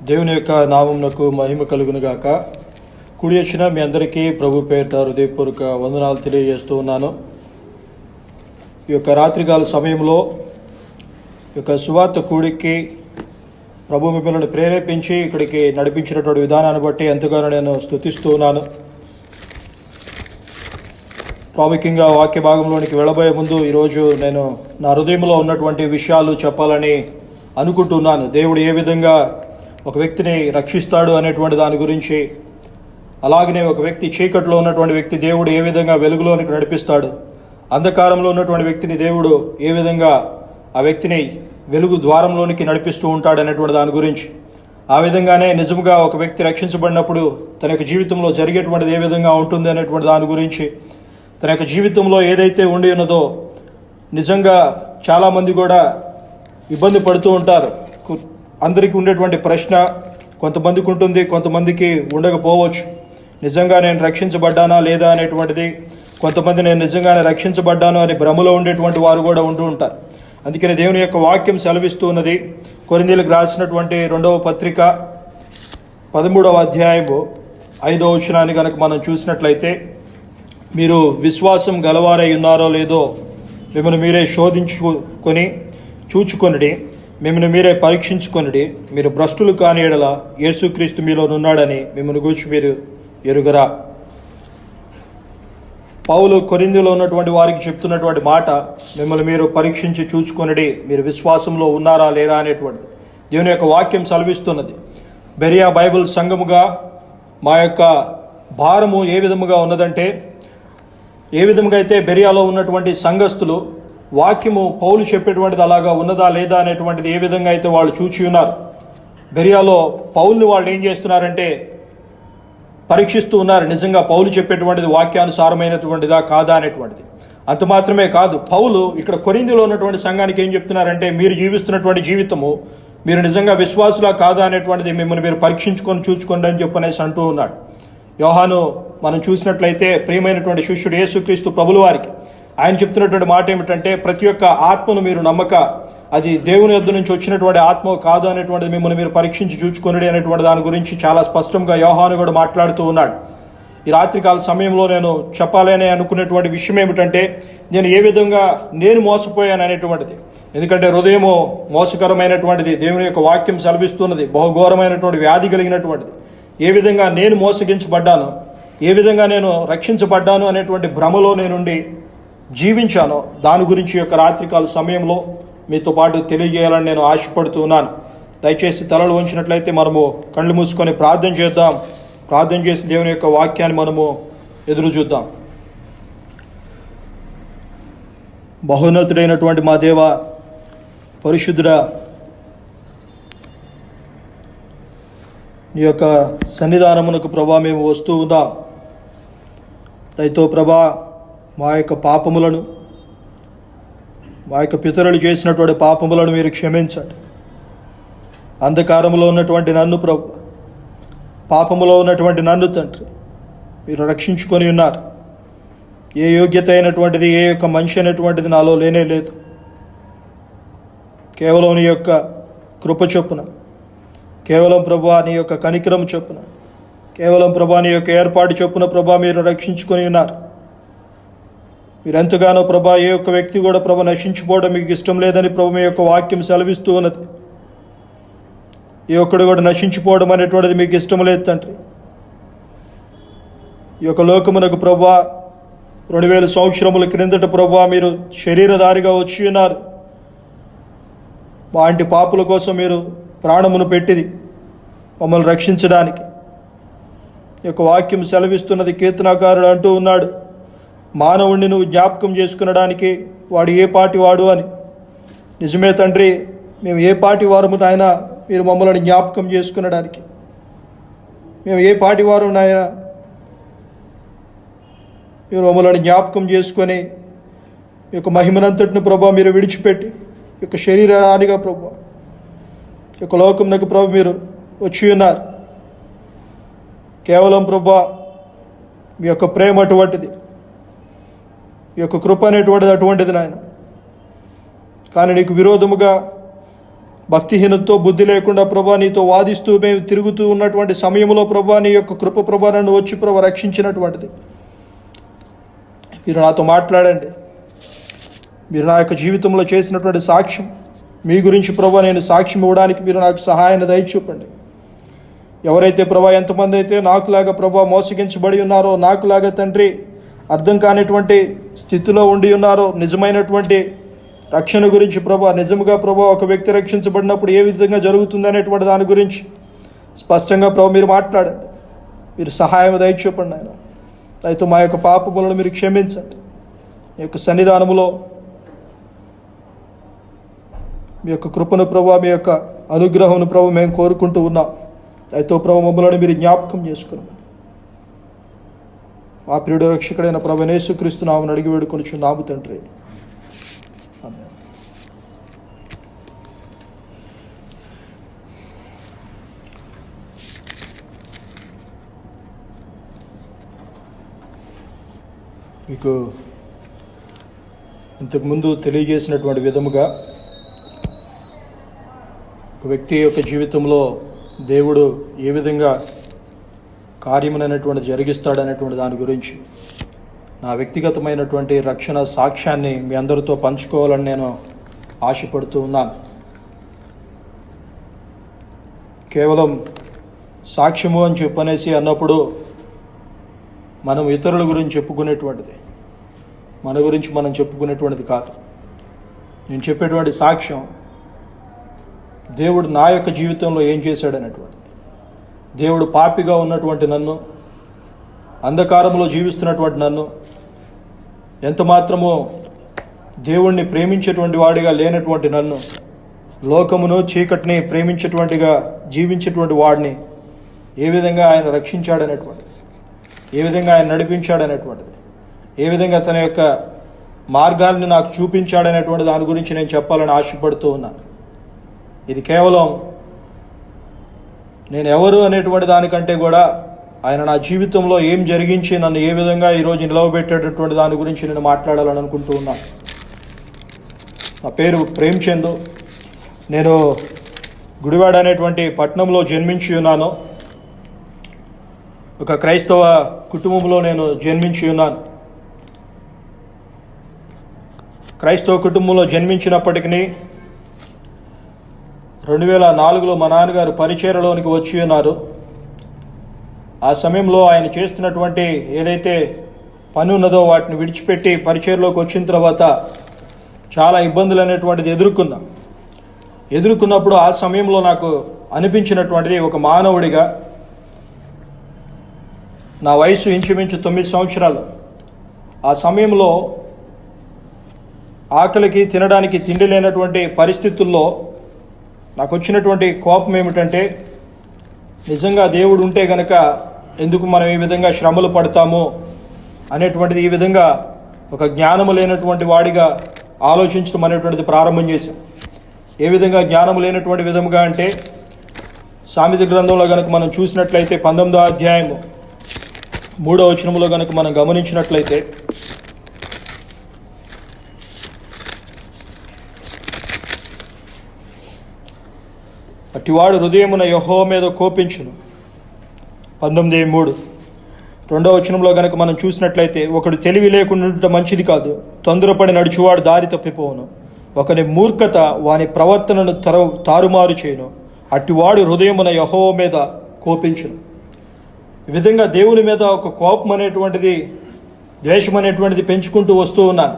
దేవుని యొక్క నామమునకు మహిమ కలుగును గాక. కూడి వచ్చిన మీ అందరికీ ప్రభు పేరిట హృదయపూర్వక వందనాలు తెలియజేస్తూ ఉన్నాను. ఈ యొక్క రాత్రికాల సమయంలో ఈ యొక్క సువార్త కూడికి ప్రభు మిమ్మల్ని ప్రేరేపించి ఇక్కడికి నడిపించినటువంటి విధానాన్ని బట్టి ఎంతగానో నేను స్తుతిస్తూ ఉన్నాను. ప్రాముఖ్యంగా వాక్య భాగంలోనికి వెళ్ళబోయే ముందు ఈరోజు నేను నా హృదయంలో ఉన్నటువంటి విషయాలు చెప్పాలని అనుకుంటున్నాను. దేవుడు ఏ విధంగా ఒక వ్యక్తిని రక్షిస్తాడు అనేటువంటి దాని గురించి, అలాగనే ఒక వ్యక్తి చీకట్లో ఉన్నటువంటి వ్యక్తి దేవుడు ఏ విధంగా వెలుగులోనికి నడిపిస్తాడు, అంధకారంలో ఉన్నటువంటి వ్యక్తిని దేవుడు ఏ విధంగా ఆ వ్యక్తిని వెలుగు ద్వారంలోనికి నడిపిస్తూ ఉంటాడు అనేటువంటి దాని గురించి, ఆ విధంగానే నిజంగా ఒక వ్యక్తి రక్షించబడినప్పుడు తన యొక్క జీవితంలో జరిగేటువంటిది ఏ విధంగా ఉంటుంది అనేటువంటి దాని గురించి, తన యొక్క జీవితంలో ఏదైతే ఉండి ఉన్నదో నిజంగా చాలామంది కూడా ఇబ్బంది పడుతూ ఉంటారు. అందరికీ ఉండేటువంటి ప్రశ్న కొంతమందికి ఉంటుంది, కొంతమందికి ఉండకపోవచ్చు. నిజంగా నేను రక్షించబడ్డానా లేదా అనేటువంటిది, కొంతమంది నేను నిజంగానే రక్షించబడ్డాను అని భ్రమలో ఉండేటువంటి వారు కూడా ఉంటూ ఉంటారు. అందుకని దేవుని యొక్క వాక్యం సెలవిస్తూ ఉన్నది. కొరింథీయులకు రాసినటువంటి 2వ పత్రిక 13వ అధ్యాయము 5వ వచనాన్ని కనుక మనం చూసినట్లయితే, మీరు విశ్వాసం గలవారై ఉన్నారో లేదో మిమ్మల్ని మీరే శోధించుకొని చూచుకొనిడి, మిమ్మల్ని మీరే పరీక్షించుకొనిడి. మీరు భ్రష్టులు కాని ఎడల యేసుక్రీస్తు మీలోనున్నాడని మిమ్మల్ని గూర్చి మీరు ఎరుగరా. పౌలు కొరింథీలో ఉన్నటువంటి వారికి చెప్తున్నటువంటి మాట, మిమ్మల్ని మీరు పరీక్షించి చూచుకొనిడి, మీరు విశ్వాసంలో ఉన్నారా లేరా అనేటువంటిది దేవుని యొక్క వాక్యం సెలవిస్తున్నది. బెరియా బైబిల్ సంఘముగా మా యొక్క భారము ఏ విధముగా ఉన్నదంటే, ఏ విధంగా అయితే బెరియాలో ఉన్నటువంటి సంఘస్థులు వాక్యము పౌలు చెప్పేటువంటిది అలాగా ఉన్నదా లేదా అనేటువంటిది ఏ విధంగా అయితే వాళ్ళు చూచి ఉన్నారు. బెరియాలో పౌల్ని వాళ్ళు ఏం చేస్తున్నారంటే పరీక్షిస్తూ ఉన్నారు, నిజంగా పౌలు చెప్పేటువంటిది వాక్యానుసారమైనటువంటిదా కాదా అనేటువంటిది. అంత మాత్రమే కాదు, పౌలు ఇక్కడ కొరింథీలో ఉన్నటువంటి సంఘానికి ఏం చెప్తున్నారంటే, మీరు జీవిస్తున్నటువంటి జీవితము మీరు నిజంగా విశ్వాసులా కాదా అనేటువంటిది మిమ్మల్ని మీరు పరీక్షించుకొని చూసుకోండి అని చెప్పనేసి అంటూ ఉన్నాడు. యోహాను మనం చూసినట్లయితే ప్రియమైనటువంటి శిష్యుడు యేసుక్రీస్తు ప్రభుల వారికి ఆయన చెప్తున్నటువంటి మాట ఏమిటంటే, ప్రతి ఒక్క ఆత్మను మీరు నమ్మక అది దేవుని యొద్ద నుంచి వచ్చినటువంటి ఆత్మ కాదు అనేటువంటిది మిమ్మల్ని మీరు పరీక్షించి చూచుకొనిడి అనేటువంటి దాని గురించి చాలా స్పష్టంగా యోహాను కూడా మాట్లాడుతూ ఉన్నాడు. ఈ రాత్రికాల సమయంలో నేను చెప్పాలని అనుకునేటువంటి విషయం ఏమిటంటే, నేను ఏ విధంగా నేను మోసపోయాను అనేటువంటిది. ఎందుకంటే హృదయము మోసకరమైనటువంటిది, దేవుని యొక్క వాక్యం సెలవిస్తున్నది, బహుఘోరమైనటువంటి వ్యాధి కలిగినటువంటిది. ఏ విధంగా నేను మోసగించబడ్డాను, ఏ విధంగా నేను రక్షించబడ్డాను అనేటువంటి భ్రమలో నేనుండి జీవించానో దాని గురించి యొక్క రాత్రికాల సమయంలో మీతో పాటు తెలియజేయాలని నేను ఆశపడుతూ ఉన్నాను. దయచేసి తలలు వంచినట్లయితే మనము కళ్ళు మూసుకొని ప్రార్థన చేద్దాం. ప్రార్థన చేసి దేవుని యొక్క వాక్యాన్ని మనము ఎదురు చూద్దాం. బహున్నతుడైనటువంటి మా దేవ, పరిశుద్ధుడా, నీ యొక్క సన్నిధానమునకు ప్రభా మేము వస్తూ ఉన్నాం. దయతో ప్రభా మా యొక్క పాపములను, మా యొక్క పితరులు చేసినటువంటి పాపములను మీరు క్షమించండి. అంధకారంలో ఉన్నటువంటి నన్ను ప్రభు, పాపములో ఉన్నటువంటి నన్ను తండ్రి మీరు రక్షించుకొని ఉన్నారు. ఏ యోగ్యత అయినటువంటిది, ఏ యొక్క మనిషి అయినటువంటిది నాలో లేనే లేదు. కేవలం నీ యొక్క కృప చొప్పున, కేవలం ప్రభా నీ యొక్క కనికరం చొప్పున, కేవలం ప్రభా నీ యొక్క ఏర్పాటు చొప్పున ప్రభా మీరు రక్షించుకొని ఉన్నారు. మీరెంతగానో ప్రభా ఏ ఒక్క వ్యక్తి కూడా ప్రభా నశించిపోవడం మీకు ఇష్టం లేదని ప్రభు మీ యొక్క వాక్యం సెలవిస్తూ ఉన్నది. ఏ ఒక్కడు కూడా నశించిపోవడం అనేటువంటిది మీకు ఇష్టం లేదు తండ్రి. ఈ యొక్క లోకమునకు ప్రభా 2000 సంవత్సరముల క్రిందట ప్రభా మీరు శరీరధారిగా వచ్చి ఉన్నారు. మా ఇంటి పాపుల కోసం మీరు ప్రాణమును పెట్టిది మమ్మల్ని రక్షించడానికి. ఈ యొక్క వాక్యం సెలవిస్తున్నది. కీర్తనాకారుడు అంటూ ఉన్నాడు, మానవుడిని నువ్వు జ్ఞాపకం చేసుకునడానికి వాడు ఏ పాటి వాడు అని. నిజమే తండ్రి, మేము ఏ పాటి వారము నాయన మీరు మమ్మల్ని జ్ఞాపకం చేసుకునడానికి. మేము ఏ పాటి వారు నాయన మీరు మమ్మల్ని జ్ఞాపకం చేసుకొని ఈ యొక్క మహిమనంతటిని ప్రభా మీరు విడిచిపెట్టి ఈ యొక్క శరీరానిగా ప్రభా ఈ యొక్క లోకంనకు ప్రభు మీరు వచ్చి ఉన్నారు. కేవలం ప్రభా మీ యొక్క ప్రేమ అటువంటిది, ఈ యొక్క కృప అనేటువంటిది అటువంటిది నాయన. కానీ నీకు విరోధముగా భక్తిహీనతతో బుద్ధి లేకుండా ప్రభా నీతో వాదిస్తూ మేము తిరుగుతూ ఉన్నటువంటి సమయంలో ప్రభా నీ యొక్క కృప ప్రభా నన్ను వచ్చి ప్రభా రక్షించినటువంటిది. మీరు నాతో మాట్లాడండి. మీరు నా యొక్క జీవితంలో చేసినటువంటి సాక్ష్యం, మీ గురించి ప్రభా నేను సాక్ష్యం ఇవ్వడానికి మీరు నాకు సహాయాన్ని దయచూపండి. ఎవరైతే ప్రభా ఎంతమంది అయితే నాకులాగా ప్రభా మోసగించబడి ఉన్నారో, నాకులాగా తండ్రి అర్థం కానిటువంటి స్థితిలో ఉండి ఉన్నారో, నిజమైనటువంటి రక్షణ గురించి ప్రభా, నిజంగా ప్రభా ఒక వ్యక్తి రక్షించబడినప్పుడు ఏ విధంగా జరుగుతుంది అనేటువంటి దాని గురించి స్పష్టంగా ప్రభా మీరు మాట్లాడండి. మీరు సహాయం దయచూపండి ఆయన. అయితే మా యొక్క పాపములను మీరు క్షమించండి. మీ యొక్క సన్నిధానములో మీ యొక్క కృపను ప్రభా, మీ యొక్క అనుగ్రహమును ప్రభు మేము కోరుకుంటూ ఉన్నాం. అయితే ప్రభు మమ్మల్ని మీరు జ్ఞాపకం చేసుకున్నాం. మా ప్రియుడు రక్షకుడైన ప్రభు యేసుక్రీస్తు నామమున అడిగి వేడుకొనుచున్నాము తండ్రి. ఆమేన్. మీకు ఇంతకుముందు తెలియజేసినటువంటి విధముగా ఒక వ్యక్తి యొక్క జీవితంలో దేవుడు ఏ విధంగా కార్యమునైనటువంటి జరిగిస్తాడనేటువంటి దాని గురించి నా వ్యక్తిగతమైనటువంటి రక్షణ సాక్ష్యాన్ని మీ అందరితో పంచుకోవాలని నేను ఆశపడుతూ ఉన్నాను. కేవలం సాక్ష్యము అని చెప్పనేసి అన్నప్పుడు మనం ఇతరుల గురించి చెప్పుకునేటువంటిది, మన గురించి మనం చెప్పుకునేటువంటిది కాదు. నేను చెప్పేటువంటి సాక్ష్యం దేవుడు నా యొక్క జీవితంలో ఏం చేశాడనేటువంటిది. దేవుడు పాపిగా ఉన్నటువంటి నన్ను, అంధకారంలో జీవిస్తున్నటువంటి నన్ను, ఎంత మాత్రమో దేవుణ్ణి ప్రేమించేటువంటి వాడిగా లేనటువంటి నన్ను, లోకమును చీకటిని ప్రేమించేటువంటిగా జీవించేటువంటి వాడిని ఏ విధంగా ఆయన రక్షించాడనేటువంటిది, ఏ విధంగా ఆయన నడిపించాడనేటువంటిది, ఏ విధంగా తన యొక్క మార్గాల్ని నాకు చూపించాడనేటువంటి దాని గురించి నేను చెప్పాలని ఆశపడుతూ ఉన్నాను. ఇది కేవలం నేను ఎవరు అనేటువంటి దానికంటే కూడా ఆయన నా జీవితంలో ఏం జరిగించి నన్ను ఏ విధంగా ఈరోజు నిలవబెట్టేటటువంటి దాని గురించి నేను మాట్లాడాలని అనుకుంటూ ఉన్నాను. నా పేరు ప్రేమ్చంద్. నేను గుడివాడ అనేటువంటి పట్టణంలో జన్మించి ఉన్నాను. ఒక క్రైస్తవ కుటుంబంలో నేను జన్మించి ఉన్నాను. క్రైస్తవ కుటుంబంలో జన్మించినప్పటికీ 2004లో మా నాన్నగారు పరిచర్యలోనికి వచ్చి ఉన్నారు. ఆ సమయంలో ఆయన చేస్తున్నటువంటి ఏదైతే పని ఉన్నదో వాటిని విడిచిపెట్టి పరిచర్యలోకి వచ్చిన తర్వాత చాలా ఇబ్బందులు అనేటువంటిది ఎదుర్కొన్నప్పుడు ఆ సమయంలో నాకు అనిపించినటువంటిది, ఒక మానవుడిగా నా వయసు ఇంచుమించు 9 సంవత్సరాలు. ఆ సమయంలో ఆకలికి తినడానికి తిండి లేనటువంటి పరిస్థితుల్లో నాకు వచ్చినటువంటి కోపం ఏమిటంటే, నిజంగా దేవుడు ఉంటే గనక ఎందుకు మనం ఈ విధంగా శ్రమలు పడతామో అనేటువంటిది, ఈ విధంగా ఒక జ్ఞానము లేనటువంటి వాడిగా ఆలోచించడం అనేటువంటిది ప్రారంభం చేశాం. ఏ విధంగా జ్ఞానము లేనటువంటి విధముగా అంటే, సామెత గ్రంథంలో కనుక మనం చూసినట్లయితే 19వ అధ్యాయము 3వ వచనంలో కనుక మనం గమనించినట్లయితే, అటివాడు హృదయమున యెహోవా మీద కోపించును. 19:3. 2వ వచనంలో కనుక మనం చూసినట్లయితే, ఒకడు తెలివి లేకుండా మంచిది కాదు, తొందరపడి నడుచువాడు దారి తప్పిపోవును, ఒకని మూర్ఖత వాని ప్రవర్తనను తారుమారు చేయను, అటివాడు హృదయమున యెహోవా మీద కోపించును. ఈ విధంగా దేవుని మీద ఒక కోపం అనేటువంటిది, ద్వేషం అనేటువంటిది పెంచుకుంటూ వస్తూ ఉన్నాను.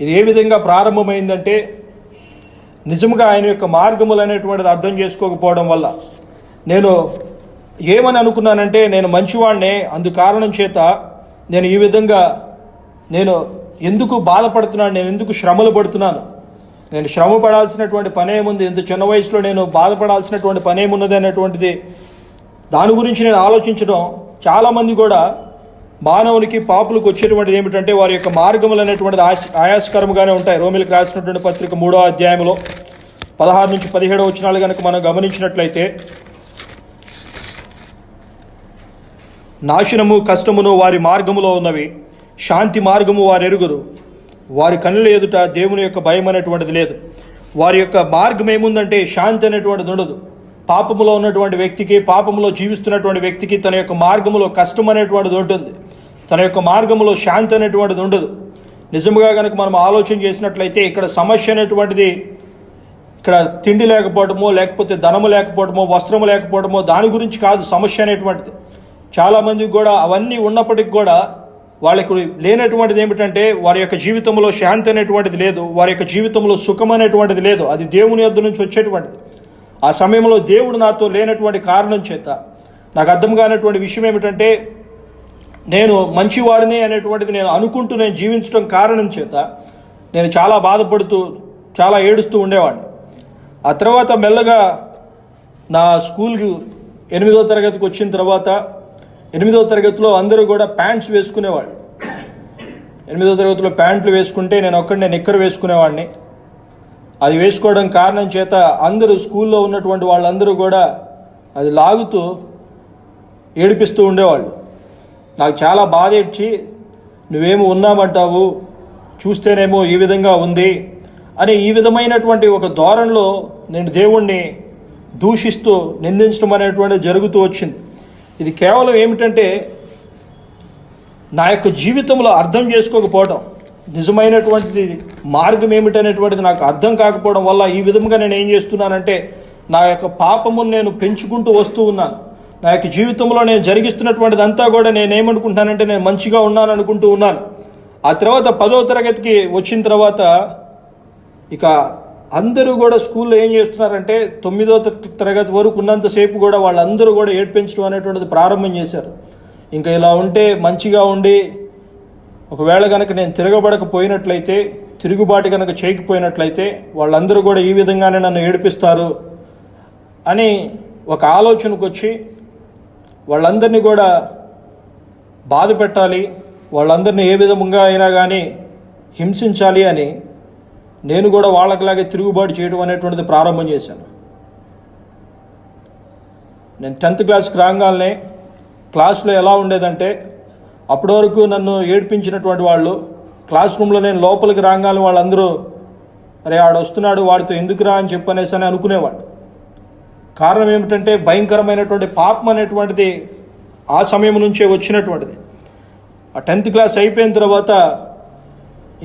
ఇది ఏ విధంగా ప్రారంభమైందంటే, నిజంగా ఆయన యొక్క మార్గములు అనేటువంటిది అర్థం చేసుకోకపోవడం వల్ల నేను ఏమని అనుకున్నానంటే, నేను మంచివాడినే, అందు కారణం చేత నేను ఈ విధంగా నేను ఎందుకు బాధపడుతున్నాను, నేను ఎందుకు శ్రమలు పడుతున్నాను, నేను శ్రమ పడాల్సినటువంటి పనేముంది, ఇంత చిన్న వయసులో నేను బాధపడాల్సినటువంటి పనేమున్నది అనేటువంటిది దాని గురించి నేను ఆలోచించడం. చాలామంది కూడా మానవునికి పాపులకు వచ్చేటువంటిది ఏమిటంటే, వారి యొక్క మార్గములు అనేటువంటిది ఆయాసకరంగానే ఉంటాయి. రోమిలకు రాసినటువంటి పత్రిక 3వ అధ్యాయంలో 16 నుంచి 17 వచనాలు కనుక మనం గమనించినట్లయితే, నాశనము కష్టమును వారి మార్గములో ఉన్నవి, శాంతి మార్గము వారు ఎరుగురు, వారి కన్నుల ఎదుట దేవుని యొక్క భయం అనేటువంటిది లేదు. వారి యొక్క మార్గం ఏముందంటే శాంతి అనేటువంటిది ఉండదు. పాపములో ఉన్నటువంటి వ్యక్తికి, పాపములో జీవిస్తున్నటువంటి వ్యక్తికి తన యొక్క మార్గములో కష్టం అనేటువంటిది ఉంటుంది. తన యొక్క మార్గములో శాంతి అనేటువంటిది ఉండదు. నిజంగా కనుక మనం ఆలోచన చేసినట్లయితే ఇక్కడ సమస్య అనేటువంటిది ఇక్కడ తిండి లేకపోవడమో, లేకపోతే ధనము లేకపోవడమో, వస్త్రము లేకపోవడమో దాని గురించి కాదు సమస్య అనేటువంటిది. చాలామందికి కూడా అవన్నీ ఉన్నప్పటికీ కూడా వాళ్ళకి లేనటువంటిది ఏమిటంటే వారి యొక్క జీవితంలో శాంతి అనేటువంటిది లేదు, వారి యొక్క జీవితంలో సుఖం అనేటువంటిది లేదు. అది దేవుని యొద్ద నుంచి వచ్చేటువంటిది. ఆ సమయంలో దేవుడు నాతో లేనటువంటి కారణం చేత నాకు అర్థం కానటువంటి విషయం ఏమిటంటే, నేను మంచివాడిని అనేటువంటిది నేను అనుకుంటూ నేను జీవించడం కారణం చేత నేను చాలా బాధపడుతూ చాలా ఏడుస్తూ ఉండేవాడిని. ఆ తర్వాత మెల్లగా నా స్కూల్కి 8వ తరగతికి వచ్చిన తర్వాత 8వ తరగతిలో అందరూ కూడా ప్యాంట్స్ వేసుకునేవాళ్ళు. 8వ తరగతిలో ప్యాంట్లు వేసుకుంటే నేను ఒక్కడినే నిక్కర్ వేసుకునేవాడిని. అది వేసుకోవడం కారణం చేత అందరూ స్కూల్లో ఉన్నటువంటి వాళ్ళందరూ కూడా అది లాగుతూ ఏడిపిస్తూ ఉండేవాళ్ళు. నాకు చాలా బాధ ఇచ్చి, నువ్వేమో ఉన్నామంటావు, చూస్తేనేమో ఈ విధంగా ఉంది అని ఈ విధమైనటువంటి ఒక ధోరణిలో నేను దేవుణ్ణి దూషిస్తూ నిందించడం అనేటువంటిది జరుగుతూ వచ్చింది. ఇది కేవలం ఏమిటంటే నా యొక్క జీవితంలో అర్థం చేసుకోకపోవడం, నిజమైనటువంటిది మార్గం ఏమిటనేటువంటిది నాకు అర్థం కాకపోవడం వల్ల ఈ విధంగా నేను ఏం చేస్తున్నానంటే నా యొక్క పాపమును నేను పెంచుకుంటూ వస్తూ ఉన్నాను. నా యొక్క జీవితంలో నేను జరిగిస్తున్నటువంటిది అంతా కూడా నేనేమనుకుంటున్నానంటే నేను మంచిగా ఉన్నాను అనుకుంటూ ఉన్నాను. ఆ తర్వాత 10వ తరగతికి వచ్చిన తర్వాత ఇక అందరూ కూడా స్కూల్లో ఏం చేస్తున్నారంటే 9వ తరగతి వరకు ఉన్నంతసేపు కూడా వాళ్ళందరూ కూడా ఏడ్పించడం అనేటువంటిది ప్రారంభం చేశారు. ఇంకా ఇలా ఉంటే మంచిగా ఉండి ఒకవేళ కనుక నేను తిరగబడకపోయినట్లయితే, తిరుగుబాటు కనుక చేయకపోయినట్లయితే వాళ్ళందరూ కూడా ఈ విధంగానే నన్ను ఏడిపిస్తారు అని ఒక ఆలోచనకు వచ్చి వాళ్ళందరినీ కూడా బాధ పెట్టాలి, వాళ్ళందరినీ ఏ విధంగా అయినా కానీ హింసించాలి అని నేను కూడా వాళ్ళకిలాగే తిరుగుబాటు చేయడం అనేటువంటిది ప్రారంభం చేశాను. నేను 10th క్లాస్కి రాగానే క్లాస్లో ఎలా ఉండేదంటే, అప్పటి వరకు నన్ను ఏడ్పించినటువంటి వాళ్ళు క్లాస్ రూమ్లో నేను లోపలికి రాగానే వాళ్ళందరూ అరే ఆడు వస్తున్నాడు, వాడితో ఎందుకురా అని చెప్పనేసి అని అనుకునేవాడు. కారణం ఏమిటంటే భయంకరమైనటువంటి పాపం అనేటువంటిది ఆ సమయం నుంచే వచ్చినటువంటిది. ఆ 10th క్లాస్ అయిపోయిన తర్వాత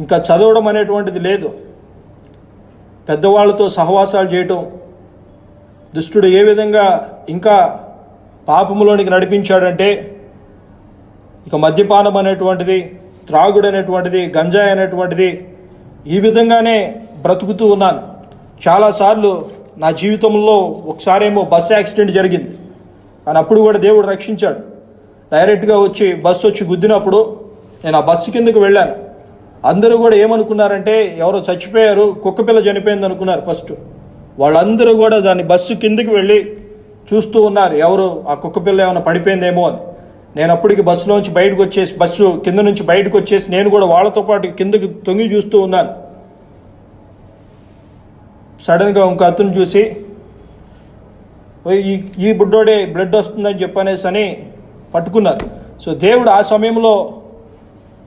ఇంకా చదవడం అనేటువంటిది లేదు. పెద్దవాళ్ళతో సహవాసాలు చేయటం, దుష్టుడు ఏ విధంగా ఇంకా పాపములోనికి నడిపించాడంటే ఇక మద్యపానం అనేటువంటిది, త్రాగుడు అనేటువంటిది, గంజాయి అనేటువంటిది, ఈ విధంగానే బ్రతుకుతూ ఉన్నాను. చాలాసార్లు నా జీవితంలో ఒకసారేమో బస్సు యాక్సిడెంట్ జరిగింది, కానీ అప్పుడు కూడా దేవుడు రక్షించాడు. డైరెక్ట్గా వచ్చి బస్సు వచ్చి గుద్దినప్పుడు నేను ఆ బస్సు కిందకు వెళ్ళాను. అందరూ కూడా ఏమనుకున్నారంటే ఎవరో చచ్చిపోయారు, కుక్కపిల్ల చనిపోయింది అనుకున్నారు ఫస్ట్. వాళ్ళందరూ కూడా దాన్ని బస్సు కిందకి వెళ్ళి చూస్తూ ఉన్నారు, ఎవరు ఆ కుక్కపిల్ల ఏమైనా పడిపోయిందేమో అని. నేను అప్పటికి బస్సులోంచి బయటకు వచ్చేసి, బస్సు కింద నుంచి బయటకు వచ్చేసి నేను కూడా వాళ్ళతో పాటు కిందకి తొంగి చూస్తూ ఉన్నాను. సడన్గా ఇంకో అతను చూసి ఈ బుడ్డోడే బ్లడ్ వస్తుందని చెప్పనేసి అని పట్టుకున్నారు. సో దేవుడు ఆ సమయంలో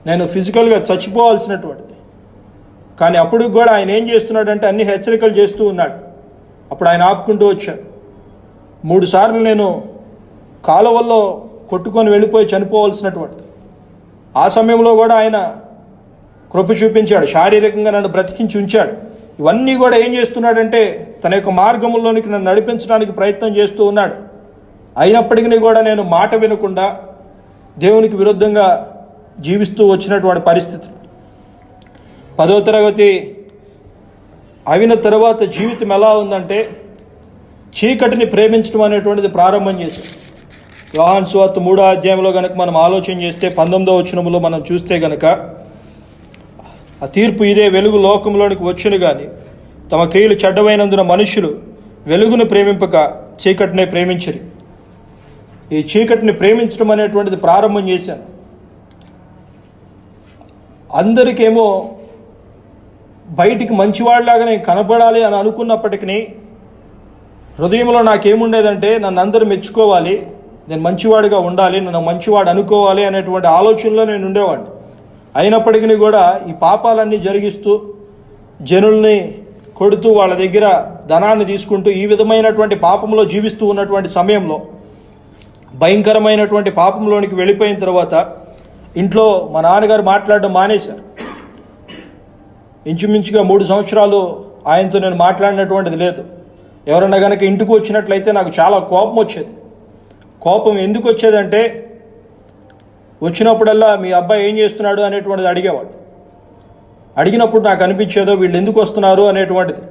నేను ఫిజికల్గా చచ్చిపోవాల్సినటువంటిది, కానీ అప్పుడు కూడా ఆయన ఏం చేస్తున్నాడంటే అన్ని హెచ్చరికలు చేస్తూ ఉన్నాడు. అప్పుడు ఆయన ఆపుకుంటూ వచ్చాడు. 3 సార్లు నేను కాలువల్లో కొట్టుకొని వెళ్ళిపోయి చనిపోవాల్సినటువంటిది. ఆ సమయంలో కూడా ఆయన కృప చూపించాడు, శారీరకంగా నన్ను బ్రతికించి ఉంచాడు. ఇవన్నీ కూడా ఏం చేస్తున్నాడంటే తన యొక్క మార్గంలోనికి నన్ను నడిపించడానికి ప్రయత్నం చేస్తూ ఉన్నాడు. అయినప్పటికీ కూడా నేను మాట వినకుండా దేవునికి విరుద్ధంగా జీవిస్తూ వచ్చినటువంటి పరిస్థితి. 10వ తరగతి అయిన తర్వాత జీవితం ఎలా ఉందంటే చీకటిని ప్రేమించడం అనేటువంటిది ప్రారంభం చేశాం. యోహాను సువార్త 3వ అధ్యాయంలో కనుక మనం ఆలోచన చేస్తే 19వ వచనంలో మనం చూస్తే కనుక ఆ తీర్పు ఇదే, వెలుగు లోకంలోనికి వచ్చును కానీ తమ క్రియలు చెడ్డవైనందున మనుషులు వెలుగును ప్రేమింపక చీకటినే ప్రేమించరు. ఈ చీకటిని ప్రేమించడం అనేటువంటిది ప్రారంభం చేశాను. అందరికేమో బయటికి మంచివాడిలాగా నేను కనపడాలి అని అనుకున్నప్పటికీ హృదయంలో నాకేముండేదంటే నన్ను అందరూ మెచ్చుకోవాలి, నేను మంచివాడిగా ఉండాలి, నన్ను మంచివాడు అనుకోవాలి అనేటువంటి ఆలోచనలో నేను ఉండేవాడిని. అయినప్పటికీ కూడా ఈ పాపాలన్నీ జరిగిస్తూ జనుల్ని కొడుతూ వాళ్ళ దగ్గర ధనాన్ని తీసుకుంటూ ఈ విధమైనటువంటి పాపంలో జీవిస్తూ ఉన్నటువంటి సమయంలో భయంకరమైనటువంటి పాపంలోనికి వెళ్ళిపోయిన తర్వాత ఇంట్లో మా నాన్నగారు మాట్లాడడం మానేశారు. ఇంచుమించుగా 3 సంవత్సరాలు ఆయనతో నేను మాట్లాడినటువంటిది లేదు. ఎవరన్నా కనుక ఇంటికి వచ్చినట్లయితే నాకు చాలా కోపం వచ్చేది. కోపం ఎందుకు వచ్చేదంటే వచ్చినప్పుడల్లా మీ అబ్బాయి ఏం చేస్తున్నాడు అనేటువంటిది అడిగేవాడు. అడిగినప్పుడు నాకు అనిపించేదో వీళ్ళు ఎందుకు వస్తున్నారు అనేటువంటిది.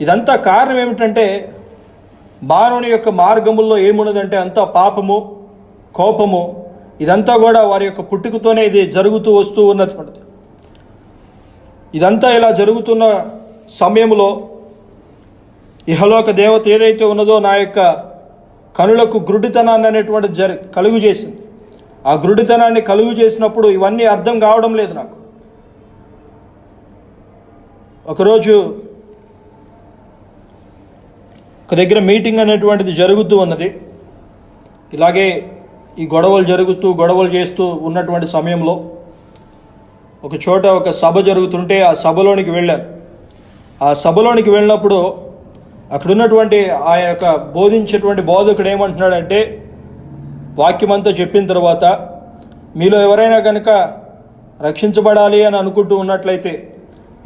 ఇదంతా కారణం ఏమిటంటే మానవుని యొక్క మార్గముల్లో ఏమున్నదంటే అంతా పాపము, కోపము, ఇదంతా కూడా వారి యొక్క పుట్టుకతోనే ఇది జరుగుతూ వస్తూ ఉన్నటువంటిది. ఇదంతా ఇలా జరుగుతున్న సమయంలో ఇహలోక దేవత ఏదైతే ఉన్నదో నా యొక్క కనులకు గ్రుడితనాన్ని అనేటువంటిది కలుగు చేసింది. ఆ గ్రుడితనాన్ని కలుగు చేసినప్పుడు ఇవన్నీ అర్థం కావడం లేదు నాకు. ఒకరోజు ఒక దగ్గర మీటింగ్ అనేటువంటిది జరుగుతూ ఉన్నది. ఇలాగే ఈ గొడవలు చేస్తూ ఉన్నటువంటి సమయంలో ఒక చోట ఒక సభ జరుగుతుంటే ఆ సభలోనికి వెళ్ళాను. ఆ సభలోనికి వెళ్ళినప్పుడు అక్కడ ఉన్నటువంటి ఆ యొక్క బోధించేటువంటి బోధకుడు ఏమంటున్నాడంటే, వాక్యమంతా చెప్పిన తర్వాత మీలో ఎవరైనా కనుక రక్షించబడాలి అని అనుకుంటూ ఉన్నట్లయితే,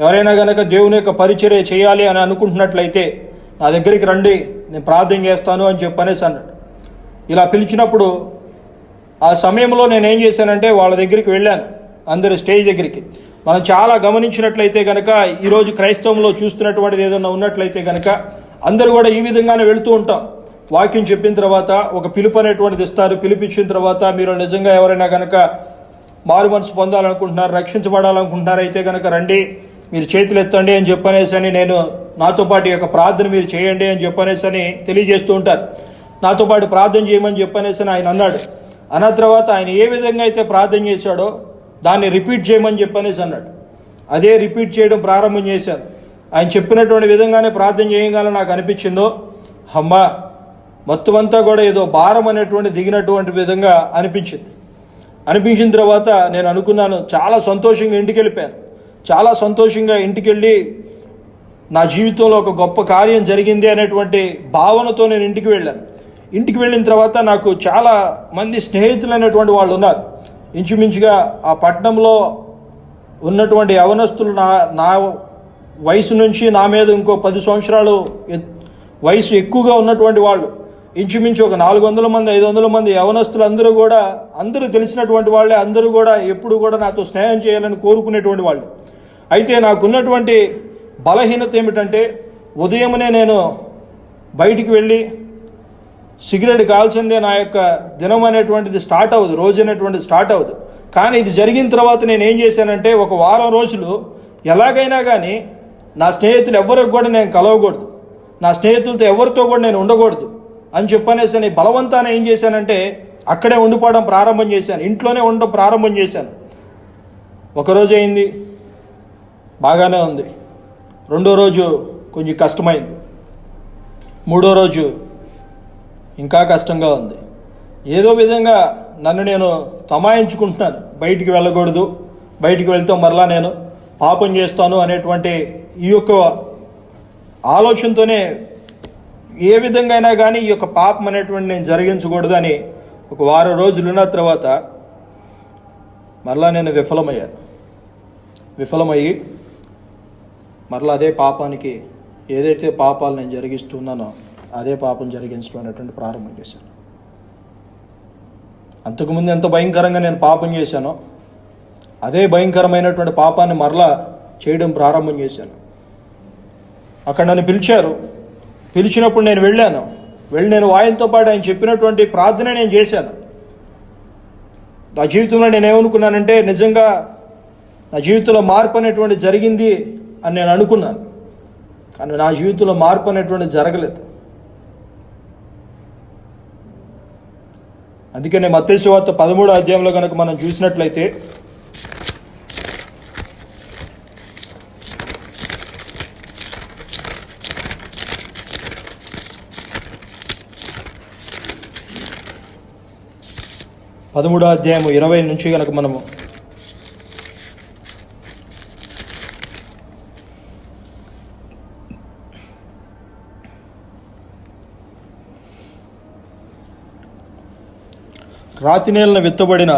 ఎవరైనా కనుక దేవుని యొక్క పరిచర్య చేయాలి అని అనుకుంటున్నట్లయితే నా దగ్గరికి రండి, నేను ప్రార్థన చేస్తాను అని చెప్పనేసి అన్నాడు. ఇలా పిలిచినప్పుడు ఆ సమయంలో నేనేం చేశానంటే వాళ్ళ దగ్గరికి వెళ్ళాను, అందరు స్టేజ్ దగ్గరికి. మనం చాలా గమనించినట్లయితే కనుక ఈరోజు క్రైస్తవంలో చూస్తున్నటువంటిది ఏదైనా ఉన్నట్లయితే కనుక అందరూ కూడా ఈ విధంగానే వెళుతూ ఉంటాం. వాక్యం చెప్పిన తర్వాత ఒక పిలుపు అనేటువంటిది ఇస్తారు. పిలిపించిన తర్వాత మీరు నిజంగా ఎవరైనా కనుక మారు మనసు పొందాలనుకుంటున్నారు, రక్షించబడాలనుకుంటున్నారు అయితే కనుక రండి, మీరు చేతులు ఎత్తండి అని చెప్పనేసి అని, నేను నాతో పాటు యొక్క ప్రార్థన మీరు చేయండి అని చెప్పనేసి అని తెలియజేస్తూ ఉంటారు. నాతో పాటు ప్రార్థన చేయమని చెప్పనేసి ఆయన అన్నాడు. అన్న తర్వాత ఆయన ఏ విధంగా అయితే ప్రార్థన చేశాడో దాన్ని రిపీట్ చేయమని చెప్పనేసి అన్నాడు. అదే రిపీట్ చేయడం ప్రారంభం చేశాను. ఆయన చెప్పినటువంటి విధంగానే ప్రార్థన చేయగానే నాకు అనిపించిందో, అమ్మ మొత్తం అంతా కూడా ఏదో భారం అనేటువంటి దిగినటువంటి విధంగా అనిపించిన తర్వాత నేను అనుకున్నాను, చాలా సంతోషంగా ఇంటికి వెళ్ళిపోయాను. చాలా సంతోషంగా ఇంటికి వెళ్ళి నా జీవితంలో ఒక గొప్ప కార్యం జరిగింది అనేటువంటి భావనతో నేను ఇంటికి వెళ్ళాను. ఇంటికి వెళ్ళిన తర్వాత నాకు చాలా మంది స్నేహితులు అనేటువంటి వాళ్ళు ఉన్నారు. ఇంచుమించుగా ఆ పట్టణంలో ఉన్నటువంటి యవనస్తులు నా వయసు నుంచి నా మీద ఇంకో 10 సంవత్సరాలు వయసు ఎక్కువగా ఉన్నటువంటి వాళ్ళు, ఇంచుమించు ఒక 400 మంది 500 మంది యవనస్తులు అందరూ తెలిసినటువంటి వాళ్ళే. అందరూ కూడా ఎప్పుడు కూడా నాతో స్నేహం చేయాలని కోరుకునేటువంటి వాళ్ళు. అయితే నాకున్నటువంటి బలహీనత ఏమిటంటే, ఉదయమునే నేను బయటికి వెళ్ళి సిగరెట్ కాల్చిందే నా యొక్క దినం అనేటువంటిది స్టార్ట్ అవ్వదు, రోజు అనేటువంటిది స్టార్ట్ అవ్వదు. కానీ ఇది జరిగిన తర్వాత నేను ఏం చేశానంటే, ఒక వారం రోజులు ఎలాగైనా కానీ నా స్నేహితులు ఎవరికి కూడా నేను కలవకూడదు, నా స్నేహితులతో ఎవరితో కూడా నేను ఉండకూడదు అని చెప్పనేసి అని బలవంతాన ఏం చేశానంటే అక్కడే ఉండిపోవడం ప్రారంభం చేశాను. ఇంట్లోనే ఉండడం ప్రారంభం చేశాను. ఒకరోజు అయింది, బాగానే ఉంది. రెండో రోజు కొంచెం కష్టమైంది. మూడో రోజు ఇంకా కష్టంగా ఉంది. ఏదో విధంగా నన్ను నేను తమాయించుకుంటున్నాను, బయటికి వెళ్ళకూడదు, బయటికి వెళ్తే మరలా నేను పాపం చేస్తాను అనేటువంటి ఈ యొక్క ఆలోచనతోనే ఏ విధంగా అయినా కానీ ఈ యొక్క పాపం అనేటువంటి నేను జరిగించకూడదు అని ఒక వారం రోజులు ఉన్న తర్వాత మరలా నేను విఫలమయ్యి మరలా అదే పాపానికి, ఏదైతే పాపాలు నేను జరిగిస్తున్నానో అదే పాపం జరిగించడం అనేటువంటి ప్రారంభం చేశాను. అంతకుముందు ఎంత భయంకరంగా నేను పాపం చేశానో అదే భయంకరమైనటువంటి పాపాన్ని మరలా చేయడం ప్రారంభం చేశాను. అక్కడ నన్ను పిలిచినప్పుడు నేను వెళ్ళి నేను ఆయనతో పాటు ఆయన చెప్పినటువంటి ప్రార్థన నేను చేశాను. నా జీవితంలో నేను ఏమనుకున్నానంటే, నిజంగా నా జీవితంలో మార్పు అనేటువంటి జరిగింది అని నేను అనుకున్నాను. కానీ నా జీవితంలో మార్పు అనేటువంటి జరగలేదు. అందుకనే మత్తయి సువార్త 13వ అధ్యాయంలో కనుక మనం చూసినట్లయితే, పదమూడో అధ్యాయము 20 నుంచి కనుక మనము రాతి నేలన విత్తబడిన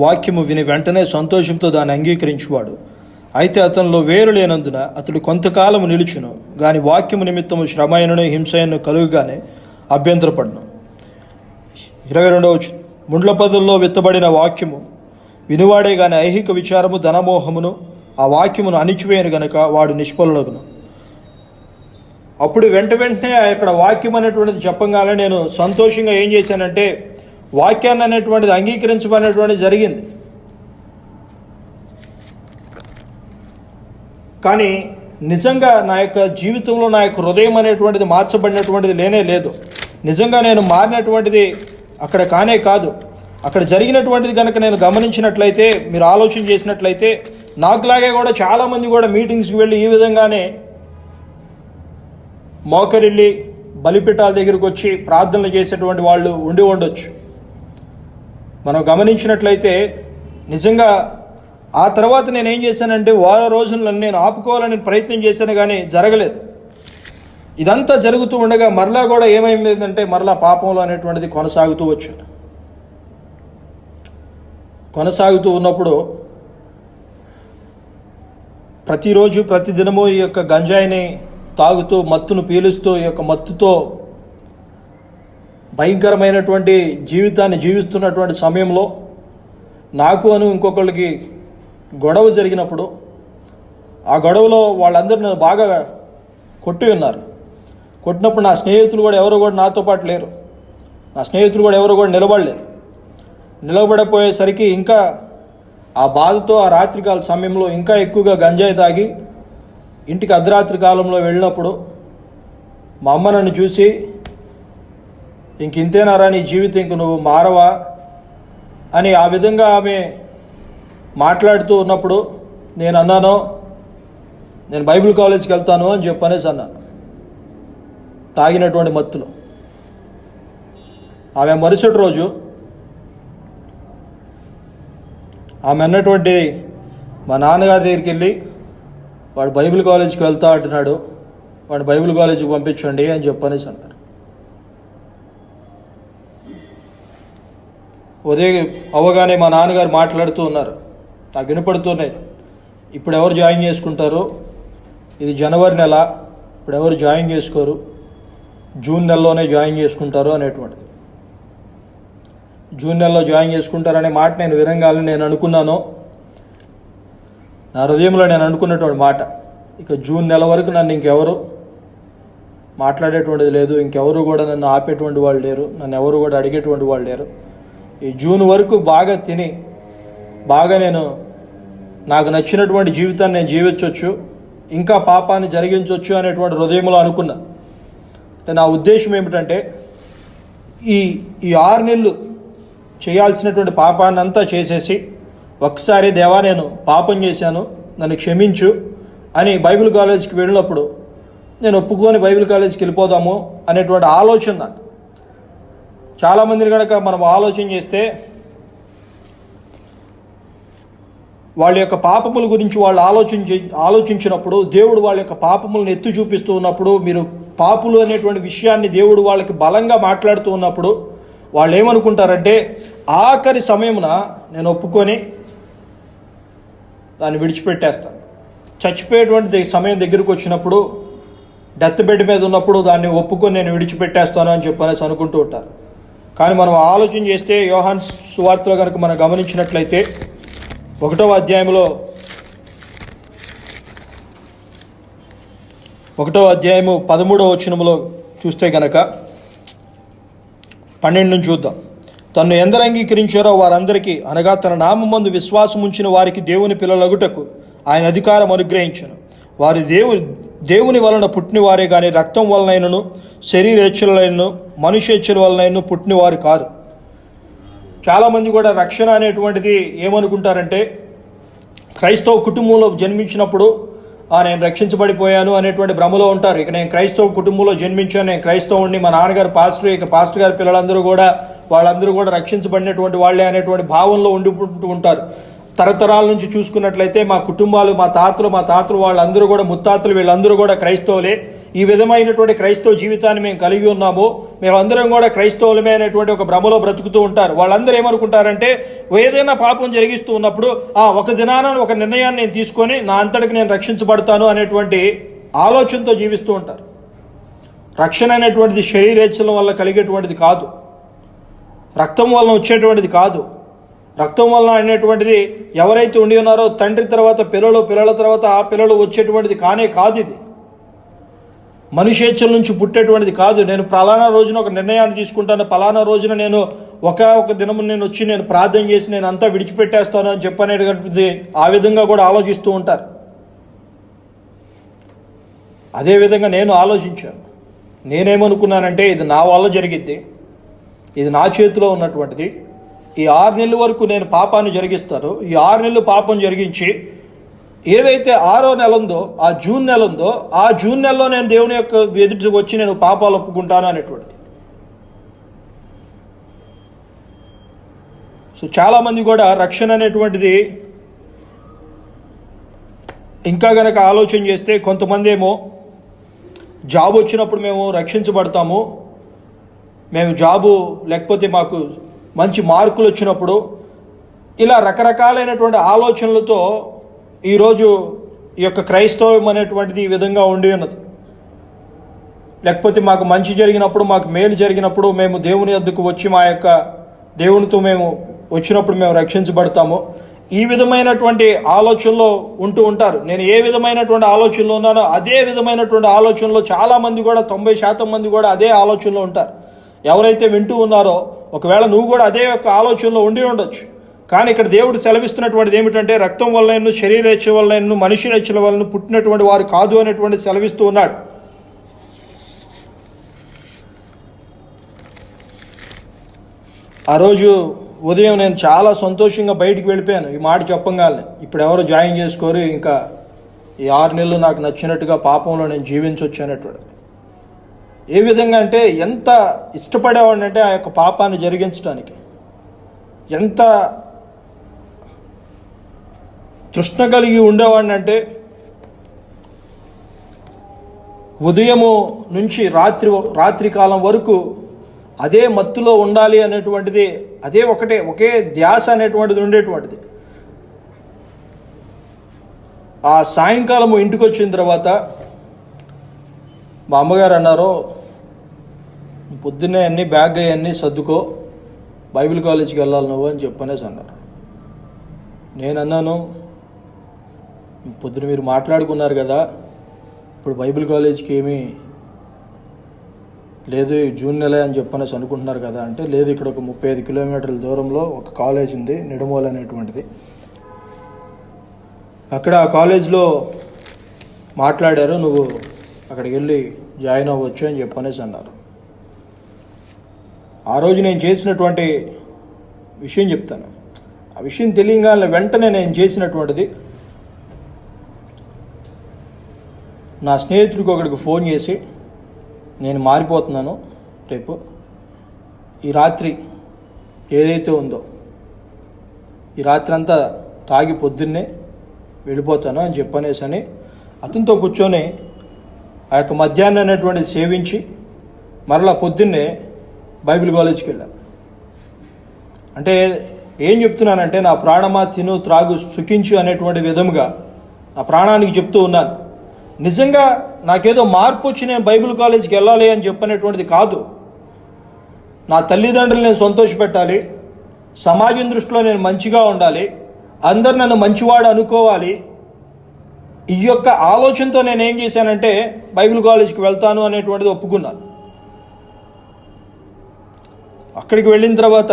వాక్యము విని వెంటనే సంతోషంతో దాన్ని అంగీకరించువాడు. అయితే అతనిలో వేరు లేనందున అతడు కొంతకాలము నిలుచును, గాని వాక్యము నిమిత్తము శ్రమైనను హింసయను కలుగుగానే అభ్యంతరపడును. 22 ముండ్ల పొదల్లో విత్తబడిన వాక్యము వినువాడే గాని ఐహిక విచారము ధనమోహమును ఆ వాక్యమును అణిచివేయను గనక వాడు నిష్ఫలుడగును. అప్పుడు వెంటనే ఇక్కడ వాక్యం అనేటువంటిది చెప్పగానే నేను సంతోషంగా ఏం చేశానంటే వాక్యాన్ని అనేటువంటిది అంగీకరించబడినటువంటిది జరిగింది. కానీ నిజంగా నా యొక్క జీవితంలో నా యొక్క హృదయం అనేటువంటిది మార్చబడినటువంటిది లేనే లేదు. నిజంగా నేను మారినటువంటిది అక్కడ కానే కాదు. అక్కడ జరిగినటువంటిది కనుక నేను గమనించినట్లయితే, మీరు ఆలోచన చేసినట్లయితే, నాకులాగే కూడా చాలామంది కూడా మీటింగ్స్కి వెళ్ళి ఈ విధంగానే మోకరిల్లి బలిపీఠాల దగ్గరికి వచ్చి ప్రార్థనలు చేసేటువంటి వాళ్ళు ఉండి ఉండొచ్చు. మనం గమనించినట్లయితే నిజంగా ఆ తర్వాత నేనేం చేశానంటే వారం రోజులను నేను ఆపుకోవాలని ప్రయత్నం చేశాను, కానీ జరగలేదు. ఇదంతా జరుగుతూ ఉండగా మరలా కూడా ఏమైందంటే మరలా పాపంలో అనేటువంటిది కొనసాగుతూ ఉన్నప్పుడు ప్రతిరోజు ప్రతిదినము ఈ యొక్క గంజాయిని తాగుతూ మత్తును పీలుస్తూ ఈ యొక్క మత్తుతో భయంకరమైనటువంటి జీవితాన్ని జీవిస్తున్నటువంటి సమయంలో నాకు ఇంకొకళ్ళకి గొడవ జరిగినప్పుడు ఆ గొడవలో వాళ్ళందరూ నన్ను బాగా కొట్టి ఉన్నారు. కొట్టినప్పుడు నా స్నేహితులు కూడా ఎవరు కూడా నాతో పాటు లేరు. నా స్నేహితులు కూడా ఎవరు కూడా నిలబడిపోయేసరికి ఇంకా ఆ బాధతో ఆ రాత్రికాల సమయంలో ఇంకా ఎక్కువగా గంజాయి తాగి ఇంటికి అర్ధరాత్రి కాలంలో వెళ్ళినప్పుడు మా అమ్మ నన్ను చూసి, ఇంతేనారా నీ జీవితం, ఇంక నువ్వు మారవా అని ఆ విధంగా ఆమె మాట్లాడుతూ ఉన్నప్పుడు నేను అన్నాను, నేను బైబిల్ కాలేజ్కి వెళ్తాను అని చెప్పనేసి అన్నాను తాగినటువంటి మత్తులో. ఆమె మరుసటి రోజు ఆమె అన్నటువంటి మా నాన్నగారి దగ్గరికి వెళ్ళి, వాడు బైబిల్ కాలేజీకి వెళ్తా అంటున్నాడు, వాడు బైబిల్ కాలేజీకి పంపించండి అని చెప్పనేసి అన్నారు. ఉదయం అవ్వగానే మా నాన్నగారు మాట్లాడుతూ ఉన్నారు, నాకు వినపడుతున్నాయి, ఇప్పుడు ఎవరు జాయిన్ చేసుకుంటారు, ఇది జనవరి నెల, ఇప్పుడు ఎవరు జాయిన్ చేసుకోరు, జూన్ నెలలోనే జాయిన్ చేసుకుంటారు అనేటువంటిది. జూన్ నెలలో జాయిన్ చేసుకుంటారనే మాట నేను వినంగానే నేను అనుకున్నాను, నా హృదయంలో నేను అనుకున్నటువంటి మాట, ఇక జూన్ నెల వరకు నన్ను ఇంకెవరు మాట్లాడేటువంటిది లేదు, ఇంకెవరు కూడా నన్ను ఆపేటువంటి వాళ్ళు లేరు, నన్ను ఎవరు కూడా అడిగేటువంటి వాళ్ళు లేరు. ఈ జూన్ వరకు బాగా తిని బాగా నాకు నచ్చినటువంటి జీవితాన్ని నేను జీవించవచ్చు, ఇంకా పాపాన్ని జరిగించవచ్చు అనేటువంటి హృదయంలో అనుకున్నా. అంటే నా ఉద్దేశం ఏమిటంటే ఈ 6 నెలలు చేయాల్సినటువంటి పాపాన్ని అంతా చేసేసి ఒకసారి దేవా నేను పాపం చేశాను నన్ను క్షమించు అని బైబిల్ కాలేజీకి వెళ్ళినప్పుడు నేను ఒప్పుకొని బైబిల్ కాలేజీకి వెళ్ళిపోదాము అనేటువంటి ఆలోచన నాకు. చాలామందిని కనుక మనం ఆలోచన చేస్తే వాళ్ళ యొక్క పాపముల గురించి వాళ్ళు ఆలోచించినప్పుడు దేవుడు వాళ్ళ యొక్క పాపములను ఎత్తి చూపిస్తూ ఉన్నప్పుడు, మీరు పాపులు అనేటువంటి విషయాన్ని దేవుడు వాళ్ళకి బలంగా మాట్లాడుతూ ఉన్నప్పుడు వాళ్ళు ఏమనుకుంటారంటే ఆఖరి సమయమున నేను ఒప్పుకొని దాన్ని విడిచిపెట్టేస్తాను, చచ్చిపోయేటువంటి సమయం దగ్గరికి వచ్చినప్పుడు డెత్ బెడ్ మీద ఉన్నప్పుడు దాన్ని ఒప్పుకొని నేను విడిచిపెట్టేస్తాను అని చెప్పనేసి అనుకుంటూ ఉంటారు. కానీ మనం ఆలోచన చేస్తే యోహాను సువార్తలో కనుక మనం గమనించినట్లయితే 1వ అధ్యాయంలో 1వ అధ్యాయము 13వ వచనములో చూస్తే కనుక 12 నుంచి చూద్దాం. తన్ను ఎందరు అంగీకరించారో వారందరికీ, అనగా తన నామమందు విశ్వాసం ఉంచిన వారికి దేవుని పిల్లలగుటకు ఆయన అధికారం అనుగ్రహించను. వారి దేవుని వలన పుట్టినవారే కానీ రక్తం వలనైనను శరీరేచ్ఛలైనను మనుష్యేచ్ఛల వలనైనను పుట్టినవారు కాదు. చాలామంది కూడా రక్షణ అనేటువంటిది ఏమనుకుంటారంటే క్రైస్తవ కుటుంబంలో జన్మించినప్పుడు నేను రక్షించబడిపోయాను అనేటువంటి భ్రమలో ఉంటారు. ఇక నేను క్రైస్తవ కుటుంబంలో జన్మించాను, నేను క్రైస్తవుడిని, మా నాన్నగారు పాస్టర్, ఇక పాస్టర్ గారి పిల్లలందరూ కూడా వాళ్ళందరూ కూడా రక్షించబడినటువంటి వాళ్ళే అనేటువంటి భావంలో ఉండిపోతూ ఉంటారు. తరతరాల నుంచి చూసుకున్నట్లయితే మా కుటుంబాలు, మా తాతలు వాళ్ళందరూ కూడా, ముత్తాతలు వీళ్ళందరూ కూడా క్రైస్తవులే. ఈ విధమైనటువంటి క్రైస్తవ జీవితాన్ని మేము కలిగి ఉన్నాము, మేమందరం కూడా క్రైస్తవులమే అనేటువంటి ఒక భ్రమలో బ్రతుకుతూ ఉంటారు. వాళ్ళందరూ ఏమనుకుంటారంటే ఏదైనా పాపం జరిగిస్తూ ఉన్నప్పుడు ఒక దినాన ఒక నిర్ణయాన్ని నేను తీసుకొని నా అంతటికి నేను రక్షించబడతాను అనేటువంటి ఆలోచనతో జీవిస్తూ ఉంటారు. రక్షణ అనేటువంటిది శరీరేచ్ఛల వల్ల కలిగేటువంటిది కాదు, రక్తం వలన వచ్చేటువంటిది కాదు. రక్తం వలన అనేటువంటిది ఎవరైతే ఉండి ఉన్నారో తండ్రి తర్వాత పిల్లల తర్వాత ఆ పిల్లలు వచ్చేటువంటిది కాదు. ఇది మనుషేచ్ఛల నుంచి పుట్టేటువంటిది కాదు. నేను పలానా రోజున ఒక నిర్ణయాన్ని తీసుకుంటాను, పలానా రోజున నేను ఒక దినము నేను వచ్చి నేను ప్రార్థన చేసి నేను అంతా విడిచిపెట్టేస్తాను అని చెప్పనేటువంటిది ఆ విధంగా కూడా ఆలోచిస్తూ ఉంటారు. అదేవిధంగా నేను ఆలోచించాను. నేనేమనుకున్నానంటే ఇది నా వల్ల జరిగిద్ది, ఇది నా చేతిలో ఉన్నటువంటిది. ఈ 6 నెలల వరకు నేను పాపాన్ని జరిగిస్తాను. ఈ 6 నెలలు పాపం జరిగించి ఏదైతే 6వ నెల ఉందో ఆ జూన్ నెల ఉందో ఆ జూన్ నెలలో నేను దేవుని యొక్క ఎదుటి వచ్చి నేను పాపాలు ఒప్పుకుంటాను అనేటువంటిది. సో చాలామంది కూడా రక్షణ అనేటువంటిది ఇంకా గనక ఆలోచన చేస్తే కొంతమంది ఏమో జాబ్ వచ్చినప్పుడు మేము రక్షించబడతాము, మేము జాబు లేకపోతే మాకు మంచి మార్కులు వచ్చినప్పుడు, ఇలా రకరకాలైనటువంటి ఆలోచనలతో ఈరోజు ఈ యొక్క క్రైస్తవం అనేటువంటిది ఈ విధంగా ఉండి ఉన్నది. లేకపోతే మాకు మంచి జరిగినప్పుడు, మాకు మేలు జరిగినప్పుడు మేము దేవుని వద్దకు వచ్చి మా యొక్క దేవునితో మేము వచ్చినప్పుడు మేము రక్షించబడతాము. ఈ విధమైనటువంటి ఆలోచనలో ఉంటూ ఉంటారు. నేను ఏ విధమైనటువంటి ఆలోచనలో ఉన్నానో అదే విధమైనటువంటి ఆలోచనలో చాలామంది కూడా 90% మంది కూడా అదే ఆలోచనలో ఉంటారు. ఎవరైతే వింటూ ఉన్నారో ఒకవేళ నువ్వు కూడా అదే యొక్క ఆలోచనలో ఉండి ఉండొచ్చు. కానీ ఇక్కడ దేవుడు సెలవిస్తున్నటువంటిది ఏమిటంటే రక్తం వల్ల శరీరేచ్ఛ వల్ల మనుషులేచ్ఛల వలన పుట్టినటువంటి వారు కాదు అనేటువంటి సెలవిస్తూ ఉన్నాడు. ఆ రోజు ఉదయం నేను చాలా సంతోషంగా బయటికి వెళ్ళిపోయాను ఈ మాట చెప్పంగానే. ఇప్పుడు ఎవరు జాయిన్ చేసుకోరు, ఇంకా ఈ 6 నెలలు నాకు నచ్చినట్టుగా పాపంలో నేను జీవించవచ్చు అనేటువంటి. ఏ విధంగా అంటే ఎంత ఇష్టపడేవాడినంటే ఆ యొక్క పాపాన్ని జరిగించడానికి, ఎంత తృష్ణ కలిగి ఉండేవాడినంటే ఉదయము నుంచి రాత్రి కాలం వరకు అదే మత్తులో ఉండాలి అనేటువంటిది, ఒకే ధ్యాస అనేటువంటిది ఉండేటువంటిది. ఆ సాయంకాలము ఇంటికి వచ్చిన తర్వాత మా అమ్మగారు అన్నారు, పొద్దున్నే అన్నీ బ్యాగ్ అన్నీ సర్దుకో, బైబిల్ కాలేజీకి వెళ్ళాలి నువ్వు అని చెప్పనేసి అన్నారు. నేను అన్నాను, పొద్దున మీరు మాట్లాడుకున్నారు కదా, ఇప్పుడు బైబిల్ కాలేజీకి ఏమీ లేదు, జూన్ నెల అని చెప్పనేసి అనుకుంటున్నారు కదా అంటే, లేదు ఇక్కడ ఒక 35 కిలోమీటర్ల దూరంలో ఒక కాలేజ్ ఉంది, నిడమోలు అనేటువంటిది. అక్కడ ఆ కాలేజ్లో మాట్లాడారు, నువ్వు అక్కడికి వెళ్ళి జాయిన్ అవ్వచ్చు అని చెప్పనేసి అన్నారు. ఆ రోజు నేను చేసినటువంటి విషయం చెప్తాను. ఆ విషయం తెలియగానే వెంటనే నేను చేసినటువంటిది, నా స్నేహితుడికి ఒకడికి ఫోన్ చేసి, నేను మారిపోతున్నాను, రేపు ఈ రాత్రి ఏదైతే ఉందో ఈ రాత్రి అంతా తాగి పొద్దున్నే వెళ్ళిపోతాను అని చెప్పనేసని అతనితో కూర్చొని ఆ యొక్క మధ్యాహ్నం అనేటువంటిది సేవించి మరలా పొద్దున్నే బైబిల్ కాలేజీకి వెళ్ళాను. అంటే ఏం చెప్తున్నానంటే, నా ప్రాణమా తిను త్రాగు సుఖించు అనేటువంటి విధముగా నా ప్రాణానికి చెప్తూ ఉన్నాను. నిజంగా నాకేదో మార్పు వచ్చి నేను బైబిల్ కాలేజీకి వెళ్ళాలి అని చెప్పనేటువంటిది కాదు. నా తల్లిదండ్రులు నేను సంతోషపెట్టాలి, సమాజం దృష్టిలో నేను మంచిగా ఉండాలి, అందరు నన్ను మంచివాడు అనుకోవాలి. ఈ యొక్క ఆలోచనతో నేను ఏం చేశానంటే బైబిల్ కాలేజీకి వెళ్తాను అనేటువంటిది ఒప్పుకున్నాను. అక్కడికి వెళ్ళిన తర్వాత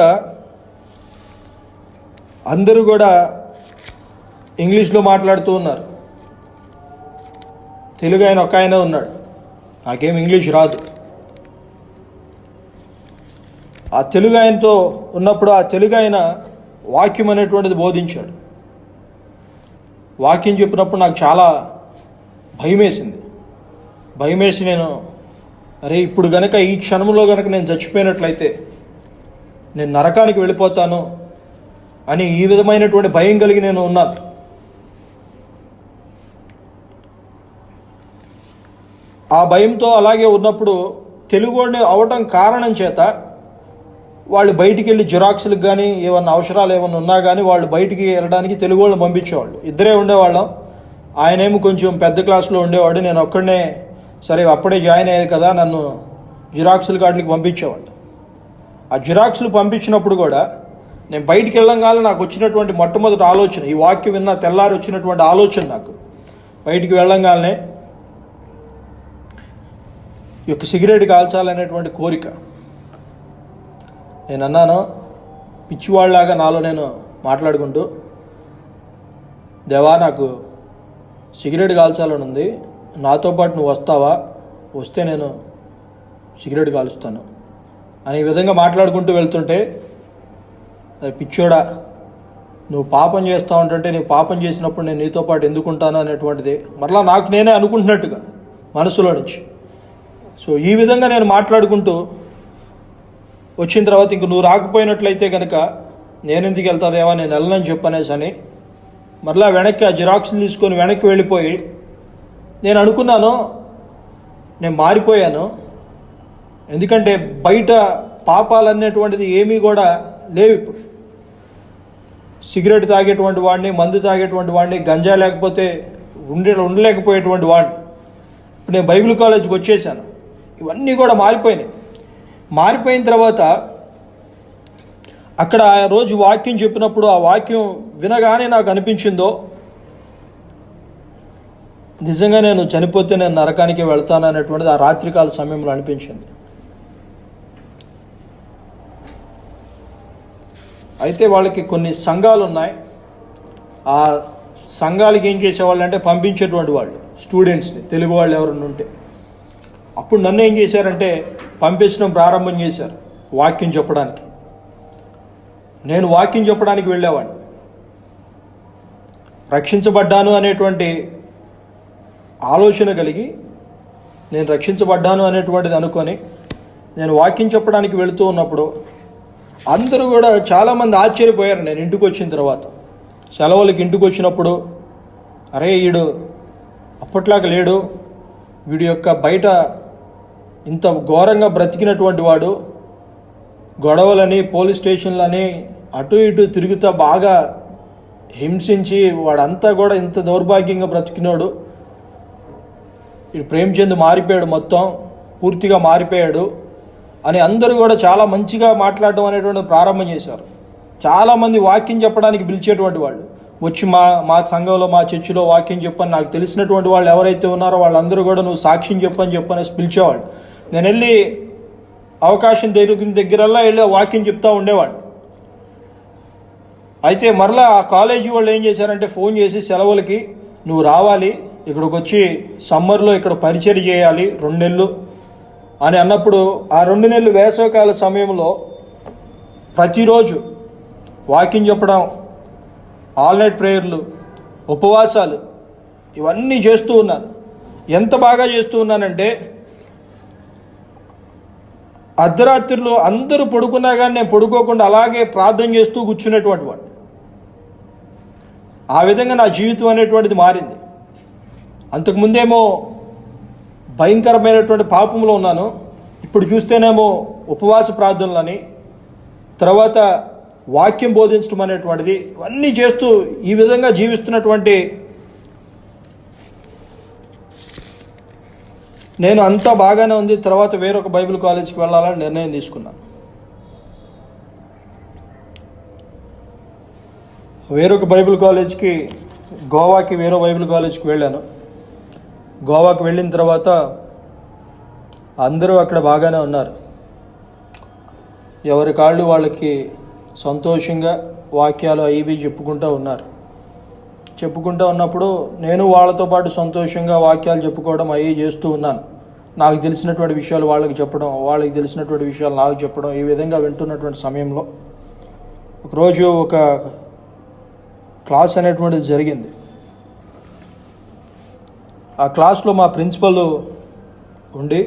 అందరూ కూడా ఇంగ్లీష్లో మాట్లాడుతూ ఉన్నారు. తెలుగు ఆయన ఒక ఆయన ఉన్నాడు, నాకేం ఇంగ్లీష్ రాదు. ఆ తెలుగు ఆయనతో ఉన్నప్పుడు ఆ తెలుగు ఆయన వాక్యం అనేటువంటిది బోధించాడు. వాక్యం చెప్పినప్పుడు నాకు చాలా భయమేసి నేను అరే ఇప్పుడు గనక ఈ క్షణంలో గనక నేను చచ్చిపోయినట్లయితే నేను నరకానికి వెళ్ళిపోతాను అని ఈ విధమైనటువంటి భయం కలిగి నేను ఉన్నాను. ఆ భయంతో అలాగే ఉన్నప్పుడు తెలుగువాడిని అవటం కారణం చేత వాళ్ళు బయటికి వెళ్ళి జిరాక్స్లకు కానీ ఏమన్నా అవసరాలు ఏమన్నా ఉన్నా కానీ వాళ్ళు బయటికి వెళ్ళడానికి తెలుగు వాళ్ళని పంపించేవాళ్ళు. ఇద్దరే ఉండేవాళ్ళం. ఆయనేమో కొంచెం పెద్ద క్లాస్లో ఉండేవాడు, నేను ఒక్కడనే. సరే అప్పుడే జాయిన్ అయ్యారు కదా, నన్ను జిరాక్స్ల కాడికి పంపించేవాళ్ళు. ఆ జిరాక్స్లు పంపించినప్పుడు కూడా నేను బయటికి వెళ్ళంగానే నాకు వచ్చినటువంటి మొట్టమొదటి ఆలోచన, ఈ వాక్యం విన్న తెల్లారి వచ్చినటువంటి ఆలోచన, నాకు బయటికి వెళ్ళంగానే ఈ యొక్క సిగరెట్ కాల్చాలనేటువంటి కోరిక. నేను అన్నాను పిచ్చివాళ్ళలాగా నాలో నేను మాట్లాడుకుంటూ, దేవా నాకు సిగరెట్ కాల్చాలని ఉంది, నాతో పాటు నువ్వు వస్తావా, వస్తే నేను సిగరెట్ కాలుస్తాను అనే విధంగా మాట్లాడుకుంటూ వెళ్తుంటే, అది పిచ్చోడా నువ్వు పాపం చేస్తూ ఉంటుంటే, నీవు పాపం చేసినప్పుడు నేను నీతో పాటు ఎందుకుంటాను అనేటువంటిది మరలా నాకు నేనే అనుకుంటున్నట్టుగా మనసులో నుంచి. సో ఈ విధంగా నేను మాట్లాడుకుంటూ వచ్చిన తర్వాత, ఇంక నువ్వు రాకపోయినట్లయితే కనుక నేను ఎందుకు వెళ్తాదేవా, నేను వెళ్ళనని చెప్పనేసి అని మరలా వెనక్కి ఆ జిరాక్స్ని తీసుకొని వెనక్కి వెళ్ళిపోయి, నేను అనుకున్నాను నేను మారిపోయాను. ఎందుకంటే బయట పాపాలనేటువంటిది ఏమీ కూడా లేవు. ఇప్పుడు సిగరెట్ తాగేటువంటి వాడిని, మందు తాగేటువంటి వాడిని, గంజా లేకపోతే ఉండలేకపోయేటువంటి వాడిని. ఇప్పుడు నేను బైబిల్ కాలేజ్కి వచ్చేసాను. ఇవన్నీ కూడా మారిపోయినాయి. మారిపోయిన తర్వాత అక్కడ ఆ రోజు వాక్యం చెప్పినప్పుడు, ఆ వాక్యం వినగానే నాకు అనిపించిందో, నిజంగా నేను చనిపోతే నేను నరకానికి వెళ్తాను అనేటువంటిది ఆ రాత్రికాల సమయంలో అనిపించింది. అయితే వాళ్ళకి కొన్ని సంఘాలు ఉన్నాయి. ఆ సంఘాలకి ఏం చేసేవాళ్ళు అంటే పంపించేటువంటి వాళ్ళు స్టూడెంట్స్ని, తెలుగు వాళ్ళు ఎవరన్నా ఉంటే. అప్పుడు నన్ను ఏం చేశారంటే పంపించడం ప్రారంభం చేశారు వాక్యం చెప్పడానికి. నేను వాక్యం చెప్పడానికి వెళ్ళేవాడిని. రక్షించబడ్డాను అనేటువంటి ఆలోచన కలిగి, నేను రక్షించబడ్డాను అనేటువంటిది అనుకొని నేను వాక్యం చెప్పడానికి వెళుతూ ఉన్నప్పుడు అందరూ కూడా చాలామంది ఆశ్చర్యపోయారు. నేను ఇంటికి వచ్చిన తర్వాత, సెలవులకి ఇంటికి వచ్చినప్పుడు, అరే వీడు అప్పట్లాగా లేడు, వీడి యొక్క బయట ఇంత ఘోరంగా బ్రతికినటువంటి వాడు, గొడవలని, పోలీస్ స్టేషన్లని అటు ఇటు తిరుగుతా బాగా హింసించి వాడంతా కూడా ఇంత దౌర్భాగ్యంగా బ్రతికినాడు, వీడు ప్రేమచంద్ మారిపోయాడు, మొత్తం పూర్తిగా మారిపోయాడు అని అందరూ కూడా చాలా మంచిగా మాట్లాడడం అనేటువంటి ప్రారంభం చేశారు. చాలామంది వాక్యం చెప్పడానికి పిలిచేటువంటి వాళ్ళు వచ్చి మా సంఘంలో, మా చర్చిలో వాక్యం చెప్పని, నాకు తెలిసినటువంటి వాళ్ళు ఎవరైతే ఉన్నారో వాళ్ళందరూ కూడా నువ్వు సాక్ష్యం చెప్పనేసి పిలిచేవాళ్ళు. నేను వెళ్ళి అవకాశం దొరికిన దగ్గరల్లా వెళ్ళి వాక్యం చెప్తూ ఉండేవాడు. అయితే మరలా ఆ కాలేజీ వాళ్ళు ఏం చేశారంటే ఫోన్ చేసి సెలవులకి నువ్వు రావాలి, ఇక్కడికి వచ్చి సమ్మర్లో ఇక్కడ పరిచయం చేయాలి 2 నెలలు అని అన్నప్పుడు, ఆ 2 నెలలు వేసవికాల సమయంలో ప్రతిరోజు వాకింగ్ చెప్పడం, ఆల్ నైట్ ప్రేయర్లు, ఉపవాసాలు ఇవన్నీ చేస్తూ ఉన్నాను. ఎంత బాగా చేస్తూ ఉన్నానంటే అర్ధరాత్రులు అందరూ పడుకున్నా కానీ నేను పడుకోకుండా అలాగే ప్రార్థన చేస్తూ కూర్చునేటువంటి వాడు. ఆ విధంగా నా జీవితం అనేటువంటిది మారింది. అంతకుముందేమో భయంకరమైనటువంటి పాపంలో ఉన్నాను, ఇప్పుడు చూస్తేనేమో ఉపవాస ప్రార్థనలని, తర్వాత వాక్యం బోధించడం అనేటువంటిది ఇవన్నీ చేస్తూ ఈ విధంగా జీవిస్తున్నటువంటి నేను అంతా బాగానే ఉంది. తర్వాత వేరొక బైబిల్ కాలేజీకి వెళ్ళాలని నిర్ణయం తీసుకున్నాను. వేరొక బైబిల్ కాలేజ్కి, గోవాకి వేరే బైబిల్ కాలేజ్కి వెళ్ళాను. గోవాకి వెళ్ళిన తర్వాత అందరూ అక్కడ బాగానే ఉన్నారు. ఎవరి కాళ్ళు వాళ్ళకి సంతోషంగా వాక్యాలు అవి చెప్పుకుంటూ ఉన్నారు. చెప్పుకుంటూ ఉన్నప్పుడు నేను వాళ్ళతో పాటు సంతోషంగా వాక్యాలు చెప్పుకోవడం అవి చేస్తూ ఉన్నాను. నాకు తెలిసినటువంటి విషయాలు వాళ్ళకి చెప్పడం, వాళ్ళకి తెలిసినటువంటి విషయాలు నాకు చెప్పడం, ఈ విధంగా వింటున్నటువంటి సమయంలో ఒకరోజు ఒక క్లాస్ అనేటువంటిది జరిగింది. ఆ క్లాస్లో మా ప్రిన్సిపల్ ఉండి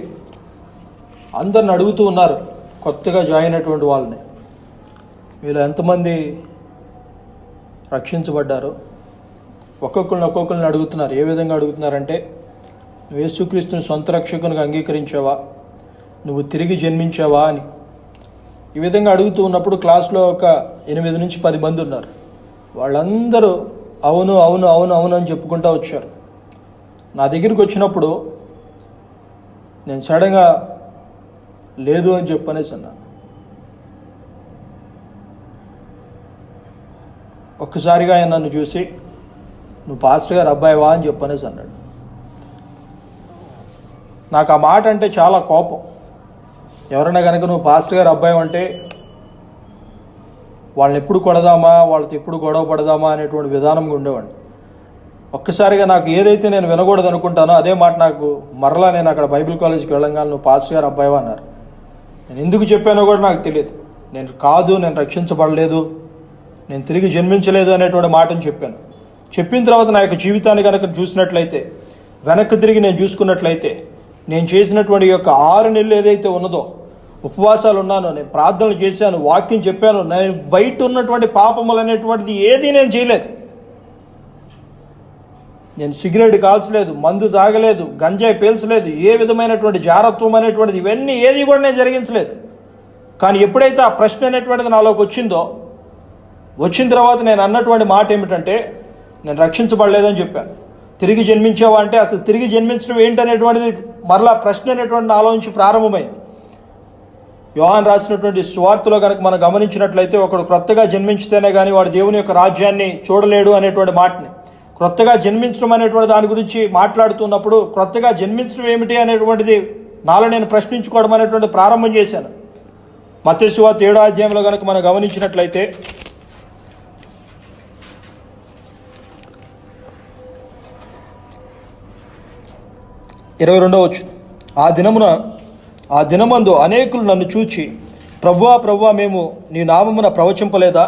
అందరిని అడుగుతూ ఉన్నారు, కొత్తగా జాయిన్ అయినటువంటి వాళ్ళని, వీళ్ళు ఎంతమంది రక్షించబడ్డారు? ఒక్కొక్కరిని అడుగుతున్నారు. ఏ విధంగా అడుగుతున్నారంటే, యేసుక్రీస్తుని సొంత రక్షకునిగా అంగీకరించావా, నువ్వు తిరిగి జన్మించావా అని. ఈ విధంగా అడుగుతూ ఉన్నప్పుడు క్లాస్లో ఒక 8 నుంచి 10 మంది ఉన్నారు. వాళ్ళందరూ అవును అవును అవును అవును అని చెప్పుకుంటూ వచ్చారు. నా దగ్గరికి వచ్చినప్పుడు నేను సడన్గా లేదు అని చెప్పనేసి అన్నాను. ఒక్కసారిగా ఆయన నన్ను చూసి నువ్వు పాస్టర్ గారు అబ్బాయివా అని చెప్పనేసి అన్నాడు. నాకు ఆ మాట అంటే చాలా కోపం. ఎవరైనా కనుక నువ్వు పాస్టర్ గారు అబ్బాయి అంటే వాళ్ళని ఎప్పుడు కొడదామా, వాళ్ళతో ఎప్పుడు గొడవ పడదామా అనేటువంటి విధానంగా ఉండేవాడిని. ఒక్కసారిగా నాకు ఏదైతే నేను వినకూడదు అనుకుంటానో అదే మాట నాకు మరలా నేను అక్కడ బైబిల్ కాలేజీకి వెళ్ళంగానే నువ్వు పాస్టర్ గారు అబ్బాయివా అన్నారు. నేను ఎందుకు చెప్పానో కూడా నాకు తెలియదు. నేను రక్షించబడలేదు, నేను తిరిగి జన్మించలేదు అనేటువంటి మాటను చెప్పాను. చెప్పిన తర్వాత నా యొక్క జీవితాన్ని కనుక చూసినట్లయితే, వెనక్కి తిరిగి నేను చూసుకున్నట్లయితే, నేను చేసినటువంటి యొక్క 6 నెలలు ఏదైతే ఉన్నదో, ఉపవాసాలు ఉన్నాను, నేను ప్రార్థనలు చేశాను, వాక్యం చెప్పాను, నేను బయట ఉన్నటువంటి పాపములు అనేటువంటిది ఏది నేను చేయలేదు. నేను సిగరెట్ కాల్చలేదు, మందు తాగలేదు, గంజాయి పీల్చలేదు, ఏ విధమైనటువంటి జారత్వం అనేటువంటిది ఇవన్నీ ఏది కూడా నేను జరిగించలేదు. కానీ ఎప్పుడైతే ఆ ప్రశ్న అనేటువంటిది నాలోకి వచ్చిన తర్వాత నేను అన్నటువంటి మాట ఏమిటంటే, నేను రక్షించబడలేదని చెప్పాను. తిరిగి జన్మించావా అంటే అసలు తిరిగి జన్మించడం ఏంటనేటువంటిది మరలా ప్రశ్న అనేటువంటి నాలో నుంచి ప్రారంభమైంది. యోహాను రాసినటువంటి సువార్తలో కనుక మనం గమనించినట్లయితే, ఒకడు క్రొత్తగా జన్మించితేనే కానీ వాడు దేవుని యొక్క రాజ్యాన్ని చూడలేడు అనేటువంటి మాటని, క్రొత్తగా జన్మించడం అనేటువంటి దాని గురించి మాట్లాడుతున్నప్పుడు క్రొత్తగా జన్మించడం ఏమిటి అనేటువంటిది నాలో నేను ప్రశ్నించుకోవడం అనేటువంటి ప్రారంభం చేశాను. మత్తయి సువార్త 7వ అధ్యాయంలో కనుక మనం గమనించినట్లయితే 22వ వచనం, ఆ దినమందు అనేకులు నన్ను చూచి ప్రభువా ప్రభువా మేము నీ నామమున ప్రవచింపలేదా,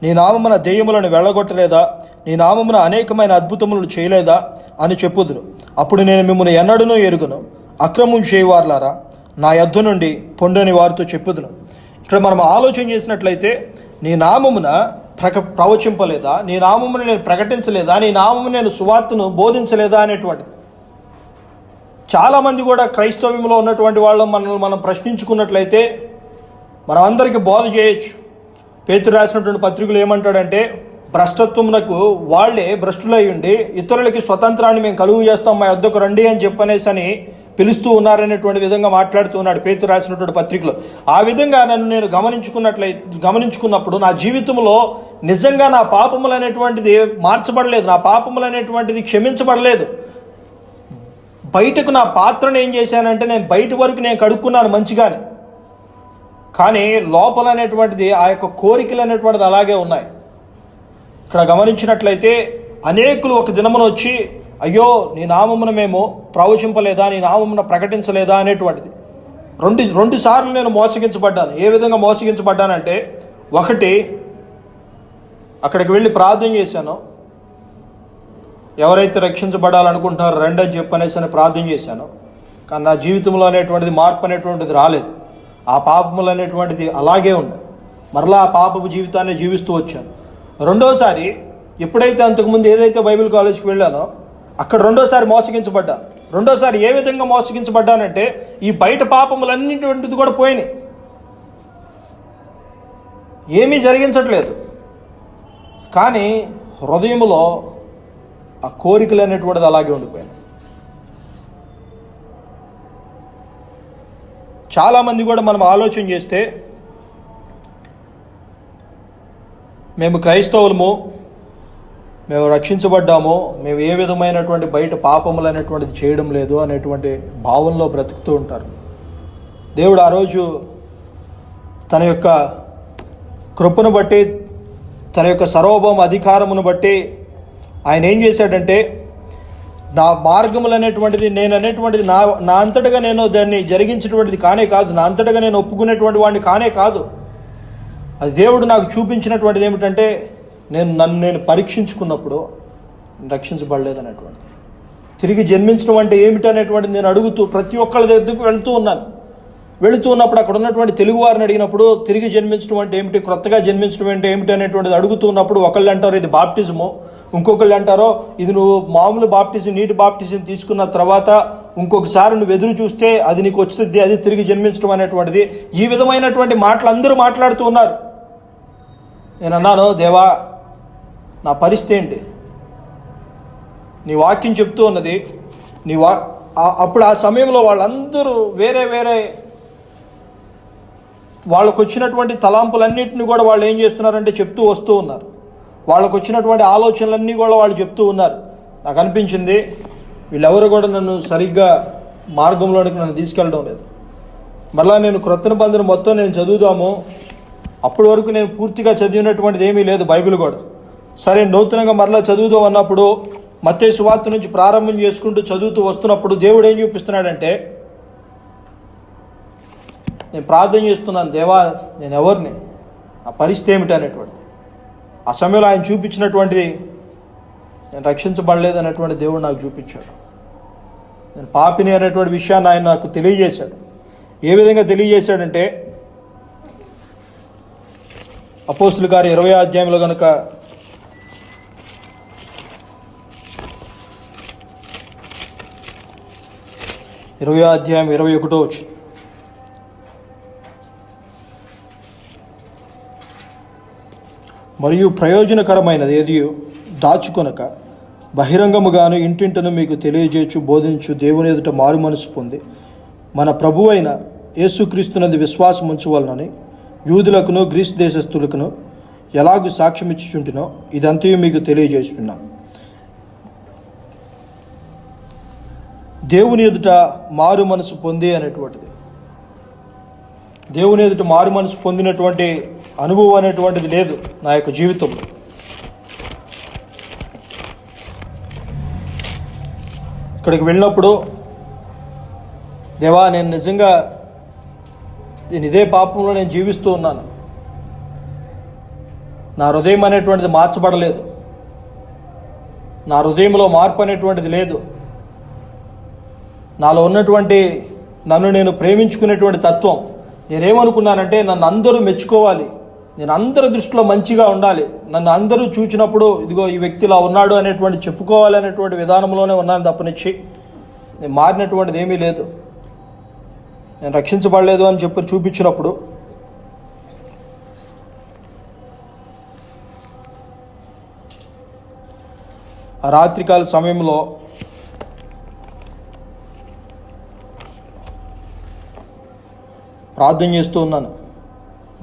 నీ నామమున దెయ్యములను వెళ్ళగొట్టలేదా, నీ నామమున అనేకమైన అద్భుతములను చేయలేదా అని చెప్పుదురు. అప్పుడు నేను మిమ్మల్ని ఎన్నడూనూ ఎరుగను, అక్రమం చేయవారులారా నా యొద్ద నుండి పొండని వారితో చెప్పుదును. ఇక్కడ మనం ఆలోచన చేసినట్లయితే, నీ నామమున ప్రవచింపలేదా, నీ నామమున నేను ప్రకటించలేదా, నీ నామమున నేను సువార్తను బోధించలేదా అనేటువంటిది. చాలామంది కూడా క్రైస్తవ్యంలో ఉన్నటువంటి వాళ్ళం మనం ప్రశ్నించుకున్నట్లయితే మనం అందరికీ బోధ చేయొచ్చు. పేతురు రాసినటువంటి పత్రికలు ఏమంటాడంటే, భ్రష్టత్వమునకు వాళ్ళే భ్రష్టులై ఉండి ఇతరులకి స్వతంత్రాన్ని మేము కలుగు చేస్తాం, మా యొద్దకు రండి అని చెప్పనేసని పిలుస్తూ ఉన్నారనేటువంటి విధంగా మాట్లాడుతూ ఉన్నాడు పేతురు రాసినటువంటి పత్రికలో. ఆ విధంగా నేను గమనించుకున్నప్పుడు నా జీవితంలో నిజంగా నా పాపములు అనేటువంటిది మార్చబడలేదు, నా పాపములు అనేటువంటిది క్షమించబడలేదు. బయటకు నా పాత్రను ఏం చేశానంటే, నేను బయట వరకు నేను కడుక్కున్నాను మంచిగానే, కానీ లోపల అనేటువంటిది ఆ యొక్క కోరికలు అనేటువంటిది అలాగే ఉన్నాయి. ఇక్కడ గమనించినట్లయితే అనేకులు ఒక దినమున వచ్చి, అయ్యో నీ నామమున మేము ప్రవచింపలేదా, నీ నామమున ప్రకటించలేదా అనేటువంటిది. రెండు సార్లు నేను మోసగించబడ్డాను. ఏ విధంగా మోసగించబడ్డానంటే, ఒకటి అక్కడికి వెళ్ళి ప్రార్థన చేశాను, ఎవరైతే రక్షించబడాలనుకుంటున్నారో రండి అని చెప్పనేసి ప్రార్థన చేశాను. కానీ నా జీవితంలో అనేటువంటిది మార్పు అనేటువంటిది రాలేదు. ఆ పాపములు అనేటువంటిది అలాగే ఉంది. మరలా ఆ పాపపు జీవితాన్ని జీవిస్తూ వచ్చాను. రెండోసారి ఎప్పుడైతే అంతకుముందు ఏదైతే బైబిల్ కాలేజ్కి వెళ్ళానో అక్కడ రెండోసారి మోసగించబడ్డాను. రెండోసారి ఏ విధంగా మోసగించబడ్డానంటే, ఈ బయట పాపములన్నిటువంటిది కూడా పోయినాయి, ఏమీ జరిగించట్లేదు. కానీ హృదయంలో ఆ కోరికలు అనేటువంటిది అలాగే ఉండిపోయింది. చాలామంది కూడా మనం ఆలోచన చేస్తే, మేము క్రైస్తవులము, మేము రక్షించబడ్డాము, మేము ఏ విధమైనటువంటి బయట పాపములు అనేటువంటిది చేయడం లేదు అనేటువంటి భావంలో బ్రతుకుతూ ఉంటారు. దేవుడు ఆ రోజు తన యొక్క కృపను బట్టి, తన యొక్క సర్వభౌమ అధికారమును బట్టి ఆయన ఏం చేశాడంటే, నా మార్గములు అనేటువంటిది నేను అనేటువంటిది నా అంతటగా నేను దాన్ని జరిగించినటువంటిది కానే కాదు, నా అంతటగా నేను ఒప్పుకునేటువంటి వాడిని కానే కాదు. అది దేవుడు నాకు చూపించినటువంటిది ఏమిటంటే, నన్ను నేను పరీక్షించుకున్నప్పుడు రక్షించబడలేదు అనేటువంటిది. తిరిగి జన్మించడం అంటే ఏమిటి అనేటువంటిది నేను అడుగుతూ ప్రతి ఒక్కళ్ళ దగ్గరకు వెళ్తూ ఉన్నాను. వెళుతూ ఉన్నప్పుడు అక్కడ ఉన్నటువంటి తెలుగు వారిని అడిగినప్పుడు తిరిగి జన్మించడం అంటే ఏమిటి, క్రొత్తగా జన్మించడం అంటే ఏమిటి అనేటువంటిది అడుగుతూ ఉన్నప్పుడు ఒకళ్ళు అంటారు ఇది బాప్టిజము, ఇంకొకళ్ళు అంటారో ఇది నువ్వు మామూలు బాప్టిజం, నీటి బాప్టిజం తీసుకున్న తర్వాత ఇంకొకసారి నువ్వు ఎదురు చూస్తే అది నీకు వస్తుంది, అది తిరిగి జన్మించడం అనేటువంటిది. ఈ విధమైనటువంటి మాటలు అందరూ మాట్లాడుతూ ఉన్నారు. నేను అన్నాను, దేవా నా పరిస్థితి ఏంటి, నీ వాక్యం చెప్తూ ఉన్నది, అప్పుడు ఆ సమయంలో వాళ్ళందరూ వేరే వేరే వాళ్ళకు వచ్చినటువంటి తలాంపులన్నింటినీ కూడా వాళ్ళు ఏం చేస్తున్నారంటే చెప్తూ వస్తూ ఉన్నారు. వాళ్ళకు వచ్చినటువంటి ఆలోచనలన్నీ కూడా వాళ్ళు చెప్తూ ఉన్నారు. నాకు అనిపించింది వీళ్ళెవరు కూడా నన్ను సరిగ్గా మార్గంలోనికి నన్ను తీసుకెళ్ళడం లేదు. మళ్ళీ నేను క్రొత్త నిబంధన మొత్తం నేను చదువుదాము, అప్పటి వరకు నేను పూర్తిగా చదివినటువంటిది ఏమీ లేదు బైబిల్ కూడా. సరే నూతనంగా మరలా చదువుదాం అన్నప్పుడు మత్తయి సువార్త నుంచి ప్రారంభం చేసుకుంటూ చదువుతూ వస్తున్నప్పుడు దేవుడు ఏం చూపిస్తున్నాడంటే, నేను ప్రార్థన చేస్తున్నాను, దేవా నేను ఎవరిని, ఆ పరిస్థితి ఏమిటి అనేటువంటిది. ఆ సమయంలో ఆయన చూపించినటువంటిది నేను రక్షించబడలేదు అనేటువంటి దేవుడు నాకు చూపించాడు. నేను పాపిని అనేటువంటి విషయాన్ని ఆయన నాకు తెలియజేశాడు. ఏ విధంగా తెలియజేశాడంటే, అపోస్తుల కార్యం 20వ అధ్యాయంలో కనుక 20వ అధ్యాయం 21వ వచనం, మరియు ప్రయోజనకరమైనది ఏది దాచుకొనక బహిరంగముగాను ఇంటింటను మీకు తెలియజేయచ్చు బోధించు దేవుని ఎదుట మారు మనసు పొంది మన ప్రభువు అయిన యేసుక్రీస్తునందు విశ్వాసం ఉంచవలనని యూదులకును గ్రీస్ దేశస్థులకును ఎలాగూ సాక్ష్యం ఇచ్చుచుంటినో ఇదంతయు మీకు తెలియజేస్తున్నాను. దేవుని ఎదుట మారు మనసు పొంది అనేటువంటిది, దేవుని ఎదుట మారు మనసు పొందినటువంటి అనుభవం అనేటువంటిది లేదు నా యొక్క జీవితంలో. ఇక్కడికి వెళ్ళినప్పుడు దేవా నేను నిజంగా ఇదే పాపంలో నేను జీవిస్తూ ఉన్నాను, నా హృదయం అనేటువంటిది మార్చబడలేదు, నా హృదయంలో మార్పు అనేటువంటిది లేదు, నాలో ఉన్నటువంటి నన్ను నేను ప్రేమించుకునేటువంటి తత్వం, నేనేమనుకున్నానంటే నన్ను అందరూ మెచ్చుకోవాలి, నేను అందరి దృష్టిలో మంచిగా ఉండాలి, నన్ను అందరూ చూచినప్పుడు ఇదిగో ఈ వ్యక్తిలా ఉన్నాడు అనేటువంటి చెప్పుకోవాలి అనేటువంటి విధానంలోనే ఉన్నాను తప్పనిచ్చి నేను మారినటువంటిది ఏమీ లేదు. నేను రక్షించబడలేదు అని చెప్పి చూపించినప్పుడు ఆ రాత్రికాల సమయంలో ప్రార్థన చేస్తూ ఉన్నాను,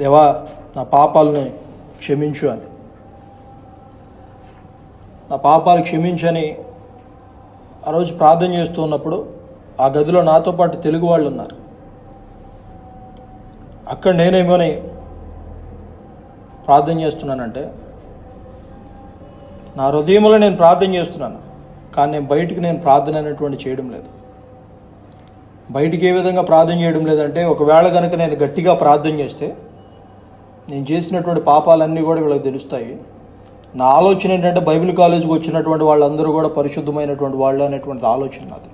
దేవా నా పాపాలని క్షమించు అని, నా పాపాలు క్షమించని ఆ రోజు ప్రార్థన చేస్తూ ఉన్నప్పుడు ఆ గదిలో నాతో పాటు తెలుగు వాళ్ళు ఉన్నారు. అక్కడ నేనేమోని ప్రార్థన చేస్తున్నానంటే, నా హృదయంలో నేను ప్రార్థన చేస్తున్నాను, కానీ నేను బయటికి నేను ప్రార్థన అనేటువంటి చేయడం లేదు. బయటికి ఏ విధంగా ప్రార్థన చేయడం లేదంటే, ఒకవేళ కనుక నేను గట్టిగా ప్రార్థన చేస్తే నేను చేసినటువంటి పాపాలన్నీ కూడా వీళ్ళకి తెలుస్తాయి. నా ఆలోచన ఏంటంటే బైబిల్ కాలేజీకి వచ్చినటువంటి వాళ్ళందరూ కూడా పరిశుద్ధమైనటువంటి వాళ్ళు అనేటువంటి ఆలోచన నాది.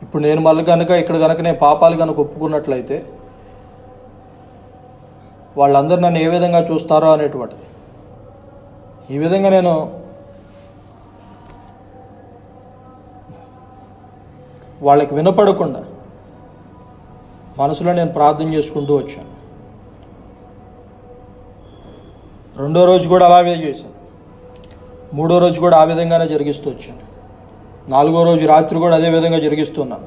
ఇప్పుడు నేను మళ్ళీ కనుక ఇక్కడ కనుక నేను పాపాలు కనుక ఒప్పుకున్నట్లయితే వాళ్ళందరూ నన్ను ఏ విధంగా చూస్తారో అనేటువంటిది. ఈ విధంగా నేను వాళ్ళకి వినపడకుండా మనసులో నేను ప్రార్థన చేసుకుంటూ వచ్చాను. రెండో రోజు కూడా అలాగే చేశాను, మూడో రోజు కూడా ఆ విధంగానే జరిగిస్తూ వచ్చాను, నాలుగో రోజు రాత్రి కూడా అదే విధంగా జరిగిస్తున్నాను.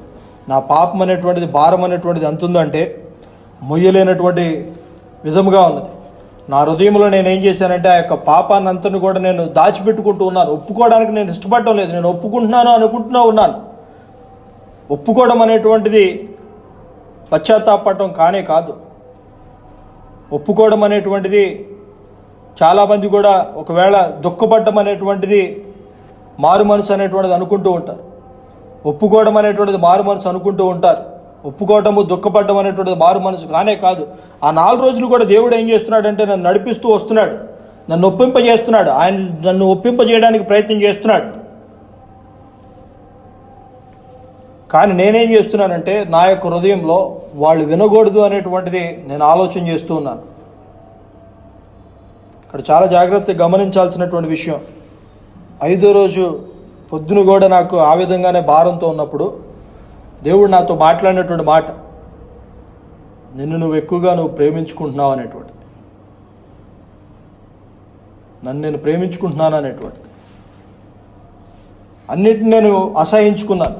నా పాపం అనేటువంటిది, భారం అనేటువంటిది ఎంత ఉందంటే మొయ్యలేనటువంటి విధముగా ఉన్నది. నా హృదయంలో నేను ఏం చేశానంటే ఆ యొక్క పాపాన్ని అంతను కూడా నేను దాచిపెట్టుకుంటూ ఉన్నాను. ఒప్పుకోవడానికి నేను ఇష్టపడటం లేదు. నేను ఒప్పుకుంటున్నాను అనుకుంటూనే ఉన్నాను. ఒప్పుకోవడం అనేటువంటిది పశ్చాత్తాపడటం కానే కాదు. ఒప్పుకోవడం అనేటువంటిది చాలామంది కూడా ఒకవేళ దుఃఖపడడం అనేటువంటిది మారు మనసు అనేటువంటిది అనుకుంటూ ఉంటారు. ఒప్పుకోవడం అనేటువంటిది మారు మనసు అనుకుంటూ ఉంటారు. ఒప్పుకోవటము దుఃఖపడడం అనేటువంటిది మారు మనసు కానే కాదు. ఆ 4 రోజులు కూడా దేవుడు ఏం చేస్తున్నాడంటే నన్ను నడిపిస్తూ వస్తున్నాడు, నన్ను ఒప్పింపజేస్తున్నాడు. ఆయన నన్ను ఒప్పింపజేయడానికి ప్రయత్నం చేస్తున్నాడు. కానీ నేనేం చేస్తున్నానంటే నా యొక్క హృదయంలో వాళ్ళు వినకూడదు అనేటువంటిది నేను ఆలోచన చేస్తూ ఉన్నాను. ఇక్కడ చాలా జాగ్రత్తగా గమనించాల్సినటువంటి విషయం. 5వ రోజు పొద్దున కూడా నాకు ఆ విధంగానే భారంతో ఉన్నప్పుడు దేవుడు నాతో మాట్లాడినటువంటి మాట, నిన్ను నువ్వు ఎక్కువగా ప్రేమించుకుంటున్నావు అనేటువంటిది, నన్ను నేను ప్రేమించుకుంటున్నాను అనేటువంటిది. అన్నిటిని నేను అసహించుకున్నాను.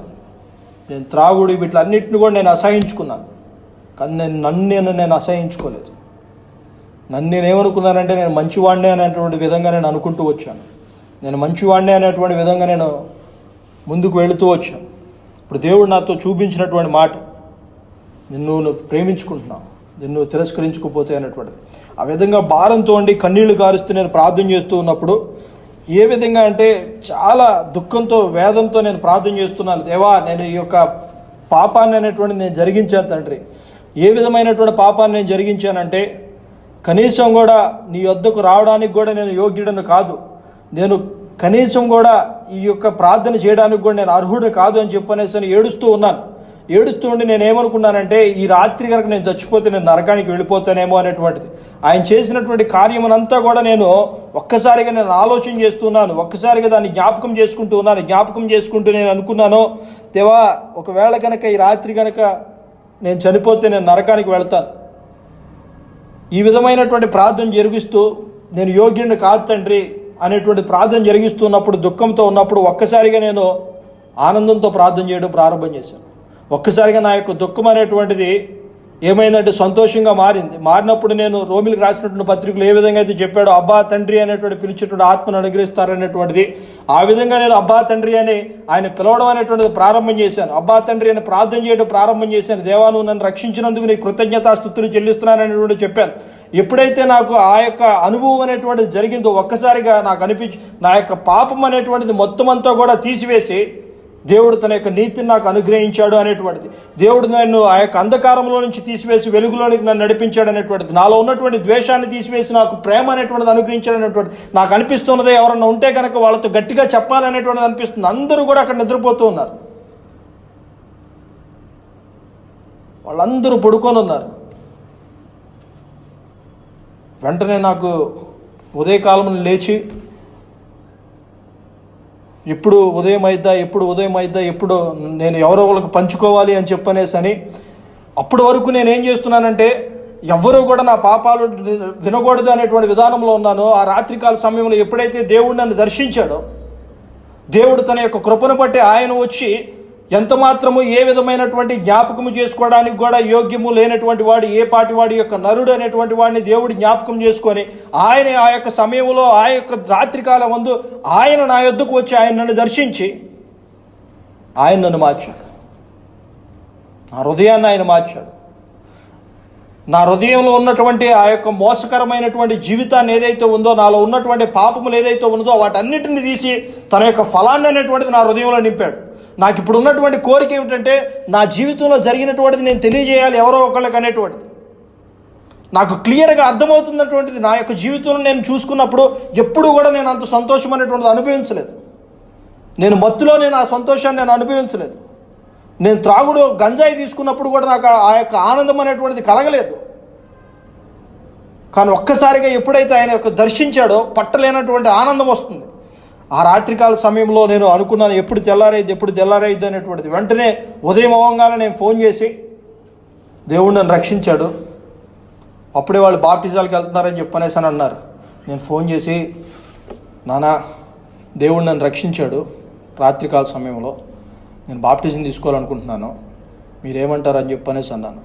నేను త్రాగుడు వీటిలన్నిటిని కూడా నేను అసహించుకున్నాను. కానీ నేను అసహించుకోలేదు. నన్ను నేనేమనుకున్నానంటే నేను మంచివాడినే అనేటువంటి విధంగా నేను అనుకుంటూ వచ్చాను. నేను మంచివాడినే అనేటువంటి విధంగా నేను ముందుకు వెళుతూ వచ్చాను. ఇప్పుడు దేవుడు నాతో చూపించినటువంటి మాట, నిన్ను ప్రేమించుకుంటున్నావు, నిన్ను తిరస్కరించుకోపోతే అనేటువంటిది. ఆ విధంగా భారంతో ఉండి కన్నీళ్లు కారుస్తూ నేను ప్రార్థన చేస్తూ ఉన్నప్పుడు ఏ విధంగా అంటే చాలా దుఃఖంతో వేదంతో నేను ప్రార్థన చేస్తున్నాను. దేవా, నేను ఈ యొక్క పాపాన్ని అనేటువంటిది నేను జరిగించాను తండ్రి. ఏ విధమైనటువంటి పాపాన్ని నేను జరిగించానంటే కనీసం కూడా నీ వద్దకు రావడానికి కూడా నేను యోగ్యుడను కాదు, నేను కనీసం కూడా ఈ యొక్క ప్రార్థన చేయడానికి కూడా నేను అర్హుడు కాదు అని చెప్పనేసి ఏడుస్తూ ఉన్నాను. ఏడుస్తూ ఉండి నేను ఏమనుకున్నానంటే ఈ రాత్రి కనుక నేను చచ్చిపోతే నేను నరకానికి వెళ్ళిపోతానేమో అనేటువంటిది. ఆయన చేసినటువంటి కార్యమునంతా కూడా నేను ఒక్కసారిగా నేను ఆలోచన చేస్తున్నాను. ఒక్కసారిగా దాన్ని జ్ఞాపకం చేసుకుంటూ ఉన్నాను. జ్ఞాపకం చేసుకుంటూ నేను అనుకున్నాను, దేవా, ఒకవేళ కనుక ఈ రాత్రి కనుక నేను చనిపోతే నేను నరకానికి వెళ్తాను. ఈ విధమైనటువంటి ప్రార్థన జరిగిస్తూ నేను యోగ్యుడిని కాదు తండ్రి అనేటువంటి ప్రార్థన జరిగిస్తున్నప్పుడు, దుఃఖంతో ఉన్నప్పుడు ఒక్కసారిగా నేను ఆనందంతో ప్రార్థన చేయడం ప్రారంభం చేశాను. ఒక్కసారిగా నా యొక్క దుఃఖం అనేటువంటిది ఏమైందంటే సంతోషంగా మారినప్పుడు నేను రోమిలకు రాసినటువంటి పత్రికలు ఏ విధంగా అయితే చెప్పాడో అబ్బా తండ్రి అనేటువంటి పిలిచేటువంటి ఆత్మను అనుగ్రహిస్తారనేటువంటిది, ఆ విధంగా నేను అబ్బా తండ్రి అని ఆయన పిలవడం అనేటువంటిది ప్రారంభం చేశాను. అబ్బా తండ్రి అని ప్రార్థన చేయడం ప్రారంభం చేశాను. దేవా, నువ్వు నన్ను రక్షించినందుకు నీ కృతజ్ఞతాస్తుతులు చెల్లిస్తున్నాను అనేటువంటి చెప్పాను. ఎప్పుడైతే నాకు ఆ యొక్క అనుభవం అనేటువంటిది జరిగిందో ఒక్కసారిగా నాకు నా యొక్క పాపం అనేటువంటిది మొత్తం అంతా కూడా తీసివేసి దేవుడు తన యొక్క నీతిని నాకు అనుగ్రహించాడు అనేటువంటిది, దేవుడు నన్ను ఆ యొక్క అంధకారంలో నుంచి తీసివేసి వెలుగులోనికి నన్ను నడిపించాడు అనేటువంటిది, నాలో ఉన్నటువంటి ద్వేషాన్ని తీసివేసి నాకు ప్రేమ అనేటువంటిది అనుగ్రహించాడు అనేటువంటిది నాకు అనిపిస్తున్నదే. ఎవరన్నా ఉంటే కనుక వాళ్ళతో గట్టిగా చెప్పాలనేటువంటిది అనిపిస్తుంది. అందరూ కూడా అక్కడ నిద్రపోతూ ఉన్నారు. వాళ్ళందరూ పడుకొని ఉన్నారు. వెంటనే నాకు ఉదయకాలం లేచి ఎప్పుడు ఉదయం అయిద్దా ఎప్పుడు నేను ఎవరో వాళ్ళకి పంచుకోవాలి అని చెప్పనేసి అప్పటి వరకు నేను ఏం చేస్తున్నానంటే ఎవరు కూడా నా పాపాలు వినకూడదు అనేటువంటి విధానంలో ఉన్నాను. ఆ రాత్రికాల సమయంలో ఎప్పుడైతే దేవుడు నన్ను దర్శించాడో, దేవుడు తన యొక్క కృపను బట్టి ఆయన వచ్చి ఎంత మాత్రము ఏ విధమైనటువంటి జ్ఞాపకము చేసుకోవడానికి కూడా యోగ్యము లేనటువంటి వాడు, ఏ పాటి వాడి యొక్క నరుడు అనేటువంటి వాడిని దేవుడు జ్ఞాపకం చేసుకొని ఆయన ఆ యొక్క సమయంలో ఆ యొక్క రాత్రికాల ముందు ఆయన నా యొద్దకు వచ్చి ఆయన నన్ను దర్శించి ఆయన నన్ను మార్చాడు. నా హృదయాన్ని ఆయన మార్చాడు. నా హృదయంలో ఉన్నటువంటి ఆ యొక్క మోసకరమైనటువంటి జీవితాన్ని ఏదైతే ఉందో, నాలో ఉన్నటువంటి పాపములు ఏదైతే ఉందో వాటన్నిటిని తీసి తన యొక్క ఫలాన్ని అనేటువంటిది నా హృదయంలో నింపాడు. నాకు ఇప్పుడు ఉన్నటువంటి కోరిక ఏమిటంటే నా జీవితంలో జరిగినటువంటిది నేను తెలియజేయాలి ఎవరో ఒకళ్ళకి అనేటువంటిది నాకు క్లియర్గా అర్థమవుతున్నటువంటిది. నా యొక్క జీవితంలో నేను చూసుకున్నప్పుడు ఎప్పుడు కూడా నేను అంత సంతోషం అనేటువంటిది అనుభవించలేదు. నేను మత్తులో నేను ఆ సంతోషాన్ని నేను అనుభవించలేదు. నేను త్రాగుడు గంజాయి తీసుకున్నప్పుడు కూడా నాకు ఆ యొక్క ఆనందం అనేటువంటిది కలగలేదు. కానీ ఒక్కసారిగా ఎప్పుడైతే ఆయన యొక్క దర్శించాడో పట్టలేనటువంటి ఆనందం వస్తుంది. ఆ రాత్రికాల సమయంలో నేను అనుకున్నాను ఎప్పుడు తెల్లారైద్ది అనేటువంటిది. వెంటనే ఉదయం అవ్వగానే నేను ఫోన్ చేసి దేవుడు నన్ను రక్షించాడు, అప్పుడే వాళ్ళు బాప్టిజాలకు వెళ్తున్నారని చెప్పనేసి అని అన్నారు. నేను ఫోన్ చేసి, నానా, దేవుడు నన్ను రక్షించాడు, రాత్రికాల సమయంలో నేను బాప్టిజం తీసుకోవాలనుకుంటున్నాను, మీరేమంటారని చెప్పనేసి అన్నాను.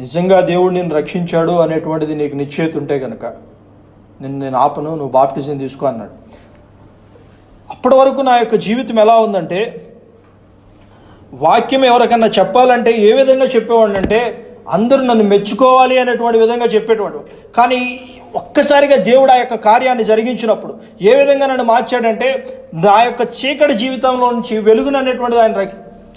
నిజంగా దేవుడు నేను రక్షించాడు అనేటువంటిది నీకు నిశ్చయిత ఉంటే కనుక నేను ఆపను, నువ్వు బాప్టిజం తీసుకో అన్నాడు. అప్పటి వరకు నా యొక్క జీవితం ఎలా ఉందంటే, వాక్యం ఎవరికన్నా చెప్పాలంటే ఏ విధంగా చెప్పేవాడిని అంటే అందరూ నన్ను మెచ్చుకోవాలి అనేటువంటి విధంగా చెప్పేటువంటి. కానీ ఒక్కసారిగా దేవుడు ఆ యొక్క కార్యాన్ని జరిగించినప్పుడు ఏ విధంగా నన్ను మార్చాడంటే, నా యొక్క చీకటి జీవితంలో నుంచి వెలుగును అనేటువంటిది ఆయన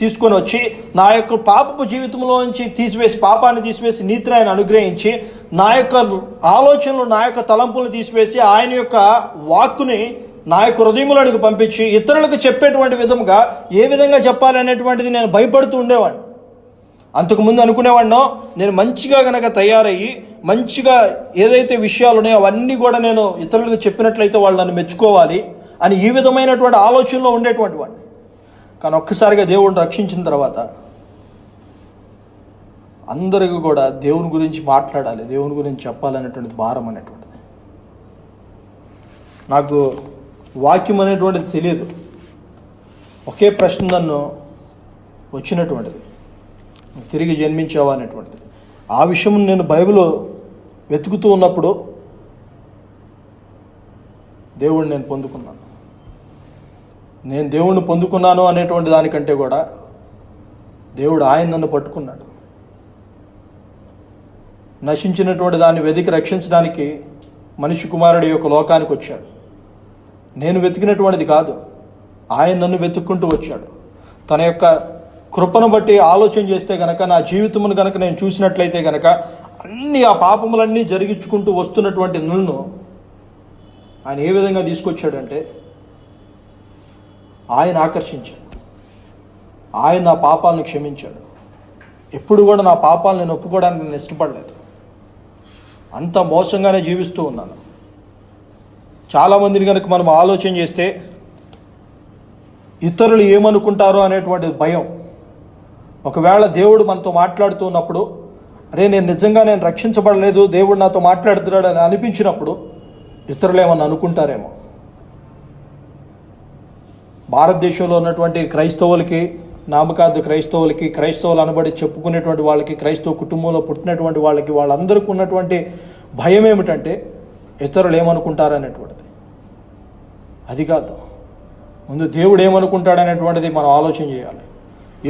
తీసుకొని వచ్చి నా యొక్క పాపపు జీవితంలో నుంచి పాపాన్ని తీసివేసి నీతిని ఆయన అనుగ్రహించి, నా యొక్క ఆలోచనలు, నా యొక్క తలంపులను తీసివేసి ఆయన యొక్క వాక్కుని నా యొక్క హృదయంలోనికి పంపించి ఇతరులకు చెప్పేటువంటి విధంగా ఏ విధంగా చెప్పాలి అనేటువంటిది నేను భయపడుతూ ఉండేవాడిని. అంతకుముందు అనుకునేవాడినో నేను మంచిగా గనక తయారయ్యి మంచిగా ఏదైతే విషయాలు ఉన్నాయో అవన్నీ కూడా నేను ఇతరులకు చెప్పినట్లయితే వాళ్ళు నన్ను మెచ్చుకోవాలి అని ఈ విధమైనటువంటి ఆలోచనలో ఉండేటువంటి వాడిని. కానీ ఒక్కసారిగా దేవుడిని రక్షించిన తర్వాత అందరికీ కూడా దేవుని గురించి మాట్లాడాలి, దేవుని గురించి చెప్పాలనేటువంటి భారం అనేటువంటిది. నాకు వాక్యం అనేటువంటిది తెలియదు. ఒకే ప్రశ్న నన్ను వచ్చినటువంటిది, తిరిగి జన్మించావా అనేటువంటిది. ఆ విషయం నేను బైబిల్ వెతుకుతూ ఉన్నప్పుడు దేవుడిని నేను పొందుకున్నాను. నేను దేవుణ్ణి పొందుకున్నాను అనేటువంటి దానికంటే కూడా దేవుడు ఆయన నన్ను పట్టుకున్నాడు. నశించినటువంటి దాన్ని వెతికి రక్షించడానికి మనిషి కుమారుడి యొక్క లోకానికి వచ్చాడు. నేను వెతికినటువంటిది కాదు, ఆయన నన్ను వెతుక్కుంటూ వచ్చాడు. తన యొక్క కృపను బట్టి ఆలోచన చేస్తే గనక, నా జీవితమును గనక నేను చూసినట్లయితే గనక, అన్ని ఆ పాపములన్నీ జరిగించుకుంటూ వస్తున్నటువంటి నన్ను ఆయన ఏ విధంగా తీసుకొచ్చాడంటే, ఆయన ఆకర్షించాడు. ఆయన నా పాపాలను క్షమించాడు. ఎప్పుడు కూడా నా పాపాలను నేను ఒప్పుకోవడానికి నేను ఇష్టపడలేదు. అంత మోసంగానే జీవిస్తూ ఉన్నాను. చాలామందిని కనుక మనం ఆలోచన చేస్తే ఇతరులు ఏమనుకుంటారో అనేటువంటి భయం. ఒకవేళ దేవుడు మనతో మాట్లాడుతూ ఉన్నప్పుడు, అరే నేను నిజంగా నేను రక్షించబడలేదు, దేవుడు నాతో మాట్లాడుతున్నాడు అని అనిపించినప్పుడు ఇతరులు ఏమన్నా అనుకుంటారేమో. భారతదేశంలో ఉన్నటువంటి క్రైస్తవులకి, నామకార్థ క్రైస్తవులకి, క్రైస్తవులు అనబడి చెప్పుకునేటువంటి వాళ్ళకి, క్రైస్తవ కుటుంబంలో పుట్టినటువంటి వాళ్ళకి, వాళ్ళందరికీ ఉన్నటువంటి భయం ఏమిటంటే ఇతరులు ఏమనుకుంటారనేటువంటిది. అది కాదు, ముందు దేవుడు ఏమనుకుంటాడనేటువంటిది మనం ఆలోచన చేయాలి.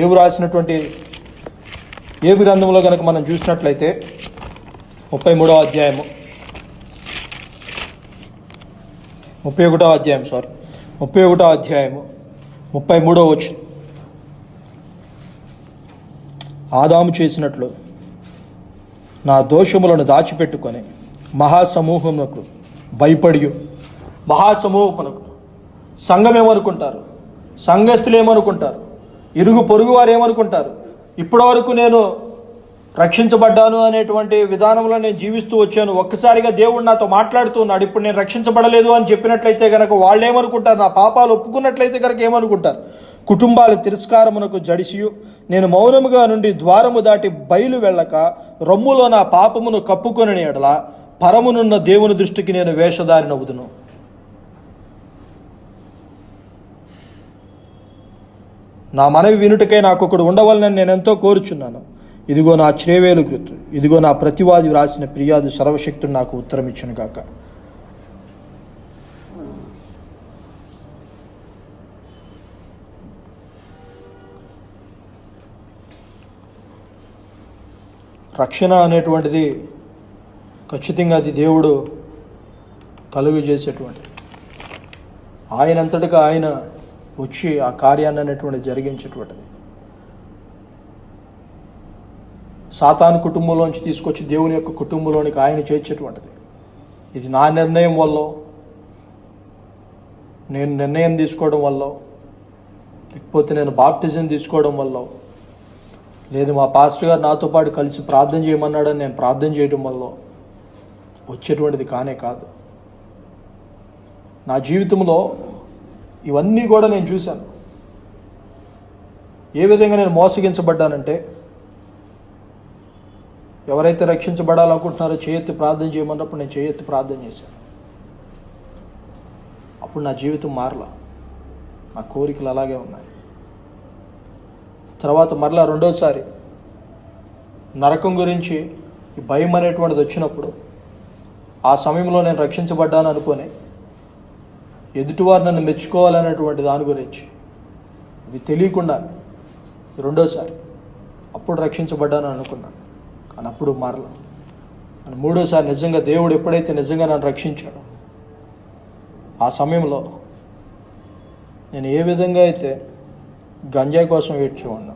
ఏబు రాసినటువంటి ఏబు గ్రంథంలో కనుక మనం చూసినట్లయితే 31వ అధ్యాయము 33వ వచనం. ఆదాము చేసినట్లు నా దోషములను దాచిపెట్టుకొని మహాసమూహమునకు భయపడి, మహాసమూహమునకు సంఘం ఏమనుకుంటారు, సంఘస్థులు ఏమనుకుంటారు, ఇరుగు పొరుగు వారు ఏమనుకుంటారు, ఇప్పటివరకు నేను రక్షించబడ్డాను అనేటువంటి విధానంలో నేను జీవిస్తూ వచ్చాను, ఒక్కసారిగా దేవుడు నాతో మాట్లాడుతూ ఉన్నాడు, ఇప్పుడు నేను రక్షించబడలేదు అని చెప్పినట్లయితే కనుక వాళ్ళు ఏమనుకుంటారు, నా పాపాలు ఒప్పుకున్నట్లయితే కనుక ఏమనుకుంటారు. కుటుంబాల తిరస్కారమునకు జడిసియు నేను మౌనముగా నుండి ద్వారము దాటి బయలు వెళ్ళక రొమ్ములో నా పాపమును కప్పుకొని ఎడల పరమునున్న దేవుని దృష్టికి నేను వేషధారినవుదును. నా మనవి వినుటకై నాకొకడు ఉండవలనని నేను ఎంతో కోరుచున్నాను. ఇదిగో నా శ్రేవేలు కృతు, ఇదిగో నా ప్రతివాది వ్రాసిన ఫిర్యాదు, సర్వశక్తుడు నాకు ఉత్తరం ఇచ్చును గాక. రక్షణ అనేటువంటిది ఖచ్చితంగా అది దేవుడు కలుగు చేసేటువంటిది. ఆయనంతటిగా ఆయన వచ్చి ఆ కార్యాన్ని అనేటువంటిది జరిగించేటువంటిది. సాతాను కుటుంబంలోంచి తీసుకొచ్చి దేవుని యొక్క కుటుంబంలోనికి ఆయన చేర్చేటువంటిది. ఇది నా నిర్ణయం వల్ల, నేను నిర్ణయం తీసుకోవడం వల్ల, లేకపోతే నేను బాప్టిజం తీసుకోవడం వల్ల, లేదు మా పాస్టర్ గారు నాతో పాటు కలిసి ప్రార్థన చేయమన్నాడని నేను ప్రార్థన చేయడం వల్ల వచ్చేటువంటిది కానే కాదు. నా జీవితంలో ఇవన్నీ కూడా నేను చూశాను. ఏ విధంగా నేను మోసగించబడ్డానంటే, ఎవరైతే రక్షించబడాలనుకుంటున్నారో చేయెత్తి ప్రార్థన చేయమన్నప్పుడు నేను చేయెత్తి ప్రార్థన చేశాను. అప్పుడు నా జీవితం మారలా, నా కోరికలు అలాగే ఉన్నాయి. తర్వాత మరలా రెండోసారి నరకం గురించి ఈ భయం అనేటువంటిది వచ్చినప్పుడు, ఆ సమయంలో నేను రక్షించబడ్డాను అనుకొని ఎదుటివారు నన్ను మెచ్చుకోవాలనేటువంటి దాని గురించి ఇది తెలియకుండా రెండోసారి అప్పుడు రక్షించబడ్డాను అనుకున్నాను. కానీ అప్పుడు మారలా. కానీ మూడోసారి నిజంగా దేవుడు ఎప్పుడైతే నిజంగా నన్ను రక్షించాడో ఆ సమయంలో నేను ఏ విధంగా అయితే గంజాయి కోసం ఏడ్చేవాడినా,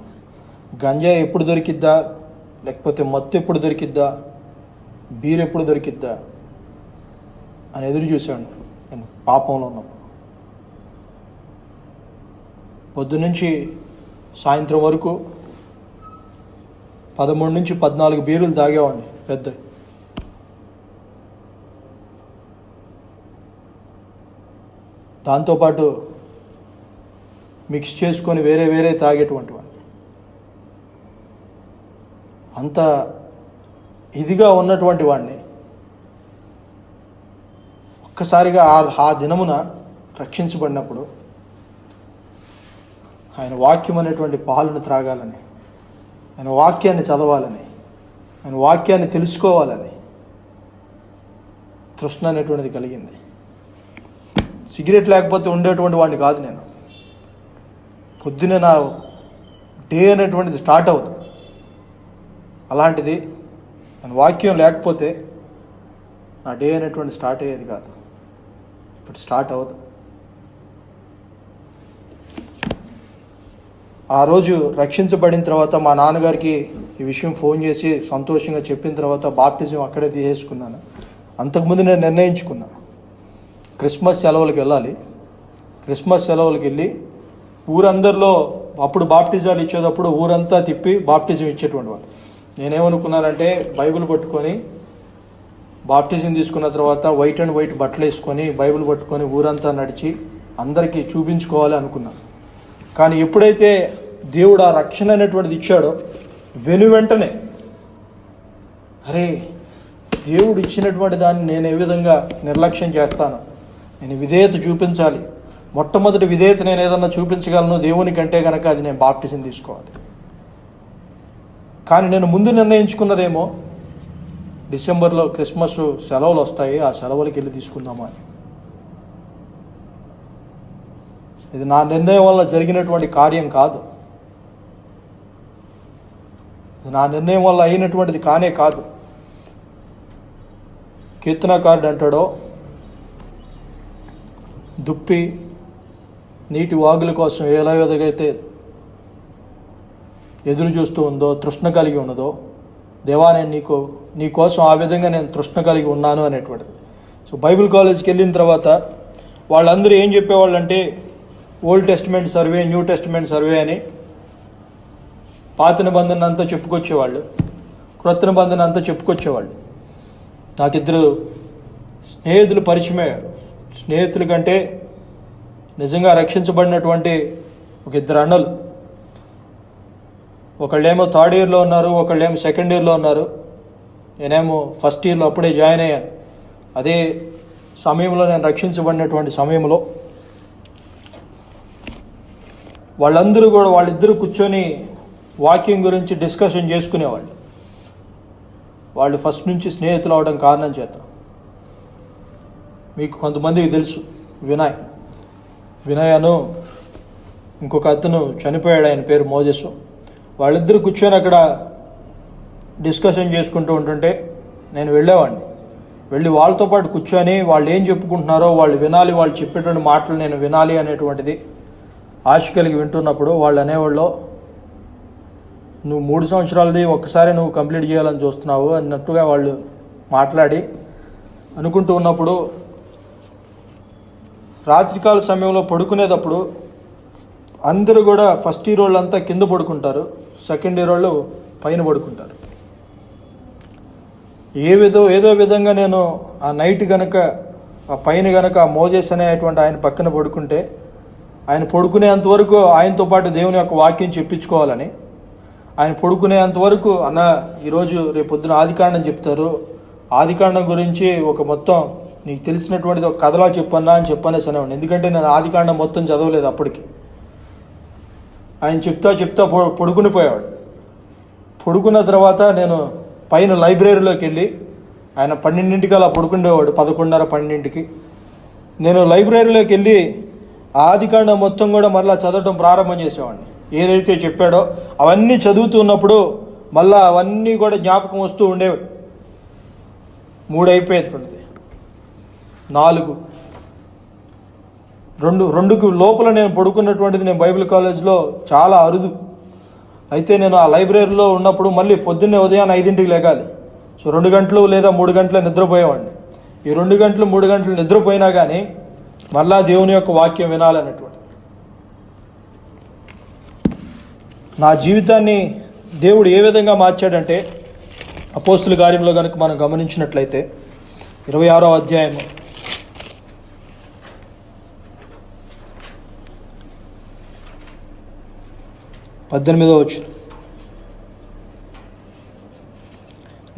గంజాయి ఎప్పుడు దొరికిద్దా, లేకపోతే మత్తు ఎప్పుడు దొరికిద్దా, బీర్ ఎప్పుడు దొరికిద్దా అని ఎదురు చూశాను నేను పాపంలో ఉన్నప్పుడు. పొద్దునుంచి సాయంత్రం వరకు 13 నుంచి 14 బీరులు తాగేవాడిని పెద్ద. దాంతోపాటు మిక్స్ చేసుకొని వేరే వేరే తాగేటువంటి వాడిని. అంత ఇదిగా ఉన్నటువంటి వాడిని ఒక్కసారిగా ఆ దినమున రక్షించబడినప్పుడు ఆయన వాక్యం అనేటువంటి పాలను త్రాగాలని, ఆయన వాక్యాన్ని చదవాలని, ఆయన వాక్యాన్ని తెలుసుకోవాలని తృష్ణ అనేటువంటిది కలిగింది. సిగరెట్ లేకపోతే ఉండేటువంటి వాడిని కాదు నేను. పొద్దునే నా డే అనేటువంటిది స్టార్ట్ అవుతుంది. అలాంటిది ఆయన వాక్యం లేకపోతే నా డే అనేటువంటి స్టార్ట్ అయ్యేది కాదు. ఇప్పుడు స్టార్ట్ అవుతుంది. ఆ రోజు రక్షించబడిన తర్వాత మా నాన్నగారికి ఈ విషయం ఫోన్ చేసి సంతోషంగా చెప్పిన తర్వాత బాప్టిజం అక్కడే తీసేసుకున్నాను. అంతకుముందు నేను నిర్ణయించుకున్నాను, క్రిస్మస్ సెలవులకు వెళ్ళాలి. క్రిస్మస్ సెలవులకు వెళ్ళి ఊరందరిలో అప్పుడు బాప్టిజాలు ఇచ్చేటప్పుడు ఊరంతా తిప్పి బాప్టిజం ఇచ్చేటువంటి వాడు. నేనేమనుకున్నానంటే బైబిల్ పట్టుకొని బాప్టిజం తీసుకున్న తర్వాత వైట్ అండ్ వైట్ బట్టలు వేసుకొని బైబిల్ పట్టుకొని ఊరంతా నడిచి అందరికీ చూపించుకోవాలి అనుకున్నాను. కానీ ఎప్పుడైతే దేవుడు ఆ రక్షణ అనేటువంటిది ఇచ్చాడో వెంటనే అరే దేవుడు ఇచ్చినటువంటి దాన్ని నేను ఏ విధంగా నిర్లక్ష్యం చేస్తాను, నేను విధేయత చూపించాలి. మొట్టమొదటి విధేయత నేను ఏదన్నా చూపించగలను దేవుని కంటే కనుక అది నేను బాప్టిజం తీసుకోవాలి. కానీ నేను ముందు నిర్ణయించుకున్నదేమో డిసెంబర్లో క్రిస్మస్ సెలవులు వస్తాయి, ఆ సెలవులకి వెళ్ళి తీసుకుందామా అని. ఇది నా నిర్ణయం వల్ల జరిగినటువంటి కార్యం కాదు. ఇది నా నిర్ణయం వల్ల అయినటువంటిది కానే కాదు. కీర్తనకారుడు అంటాడో, దుప్పి నీటి వాగుల కోసం ఎలా విధంగా ఎదురు చూస్తూ ఉందో, తృష్ణ కలిగి ఉన్నదో, దేవా నేను నీ కోసం ఆ విధంగా నేను తృష్ణ కలిగి ఉన్నాను అనేటువంటిది. సో బైబిల్ కాలేజ్కి వెళ్ళిన తర్వాత వాళ్ళందరూ ఏం చెప్పేవాళ్ళు అంటే old testament survey, new testament survey అని పాత నిబంధన అంతా చెప్పుకొచ్చేవాళ్ళు, క్రొత్త నిబంధన అంతా చెప్పుకొచ్చేవాళ్ళు. నాకు ఇద్దరు స్నేహితులు పరిచయం అయ్యారు. స్నేహితుల కంటే నిజంగా రక్షించబడినటువంటి ఒక ఇద్దరు అన్నలు. ఒకళ్ళేమో 3rd ఇయర్లో ఉన్నారు, ఒకళ్ళేమో 2nd ఇయర్లో ఉన్నారు. నేనేమో 1st ఇయర్లో అప్పుడే జాయిన్ అయ్యాను. అదే సమయంలో నేను రక్షించబడినటువంటి సమయంలో వాళ్ళందరూ కూడా వాళ్ళిద్దరూ కూర్చొని వాక్యం గురించి డిస్కషన్ చేసుకునేవాళ్ళు. వాళ్ళు ఫస్ట్ నుంచి స్నేహితులు అవడం కారణం చేత. మీకు కొంతమందికి తెలుసు, వినయ్ అను ఇంకొక అతను చనిపోయాడు, ఆయన పేరు మోజెస్. వాళ్ళిద్దరు కూర్చొని అక్కడ డిస్కషన్ చేసుకుంటూ ఉంటుంటే నేను వెళ్ళేవాడిని. వెళ్ళి వాళ్ళతో పాటు కూర్చొని వాళ్ళు ఏం చెప్పుకుంటున్నారో వాళ్ళు వినాలి, వాళ్ళు చెప్పేటువంటి మాటలు నేను వినాలి అనేటువంటిది ఆశ కలిగి వింటున్నప్పుడు వాళ్ళు అనేవాళ్ళు, నువ్వు 3 సంవత్సరాలది ఒక్కసారి నువ్వు కంప్లీట్ చేయాలని చూస్తున్నావు అన్నట్టుగా వాళ్ళు మాట్లాడి అనుకుంటూ ఉన్నప్పుడు రాత్రికాల సమయంలో పడుకునేటప్పుడు అందరూ కూడా 1st ఇయర్ వాళ్ళంతా కింద పడుకుంటారు, 2nd ఇయర్ వాళ్ళు పైన పడుకుంటారు. ఏదో విధంగా నేను ఆ నైట్ కనుక ఆ పైన కనుక ఆ మోజెస్ అనేటువంటి ఆయన పక్కన పడుకుంటే ఆయన పడుకునేంతవరకు ఆయనతో పాటు దేవుని యొక్క వాక్యం చెప్పించుకోవాలని, ఆయన పడుకునేంతవరకు అన్న ఈరోజు రేపొద్దున ఆదికాండం చెప్తారు, ఆదికాండం గురించి ఒక మొత్తం నీకు తెలిసినటువంటిది ఒక కథలా చెప్పన్నా అని చెప్పనేసి అనేవాడిని. ఎందుకంటే నేను ఆదికాండం మొత్తం చదవలేదు అప్పటికి. ఆయన చెప్తా పడుకునిపోయేవాడు. పడుకున్న తర్వాత నేను పైన లైబ్రరీలోకి వెళ్ళి, ఆయన 12ంటికి అలా పడుకుండేవాడు, 11:30, 12ంటికి. నేను లైబ్రరీలోకి వెళ్ళి ఆదికాండం మొత్తం కూడా మళ్ళీ చదవటం ప్రారంభం చేసేవాడిని. ఏదైతే చెప్పాడో అవన్నీ చదువుతున్నప్పుడు మళ్ళీ అవన్నీ కూడా జ్ఞాపకం వస్తూ ఉండేవి. 3 అయిపోయేటువంటిది, 4, 2కు లోపల నేను పడుకున్నటువంటిది నేను బైబిల్ కాలేజ్లో చాలా అరుదు. అయితే నేను ఆ లైబ్రరీలో ఉన్నప్పుడు మళ్ళీ పొద్దున్నే ఉదయాన్నే 5ంటికి లేగాలి. సో 2 గంటలు లేదా 3 గంటలు నిద్రపోయేవాడిని. ఈ 2 గంటలు 3 గంటలు నిద్రపోయినా కానీ మళ్ళా దేవుని యొక్క వాక్యం వినాలన్నటువంటిది. నా జీవితాన్ని దేవుడు ఏ విధంగా మార్చాడంటే, అపోస్తుల కార్యంలో కనుక మనం గమనించినట్లయితే 26వ అధ్యాయం 18వ వచనం.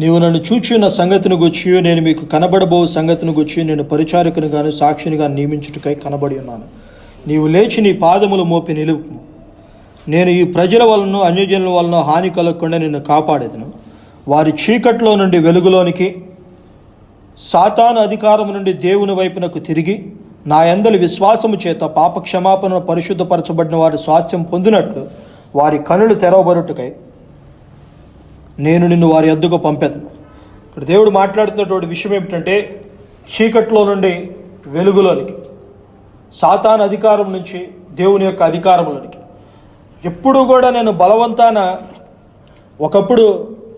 నీవు నన్ను చూచిన సంగతిని గుచ్చి నేను మీకు కనబడబో సంగతిని గుచ్చి నేను పరిచారకుని గాను సాక్షిని గాను నియమించుటకై కనబడి ఉన్నాను. నీవు లేచి నీ పాదములు మోపి నిలుపు. నేను ఈ ప్రజల వలన అన్యజనుల వలన హాని కలగకుండా నిన్ను కాపాడేదను. వారి చీకట్లో నుండి వెలుగులోనికి, సాతాను అధికారము నుండి దేవుని వైపునకు తిరిగి నా యందలి విశ్వాసము చేత పాప క్షమాపణ పరిశుద్ధపరచబడిన వారి స్వాస్థ్యం పొందినట్లు వారి కనులు తెరవబరుటకై నేను నిన్ను వారి యొద్దకు పంపెదను. ఇక్కడ దేవుడు మాట్లాడుతున్నటువంటి విషయం ఏమిటంటే, చీకట్లో నుండి వెలుగులోనికి, సాతాను అధికారం నుంచి దేవుని యొక్క అధికారంలోనికి. ఎప్పుడు కూడా నేను బలవంతాన, ఒకప్పుడు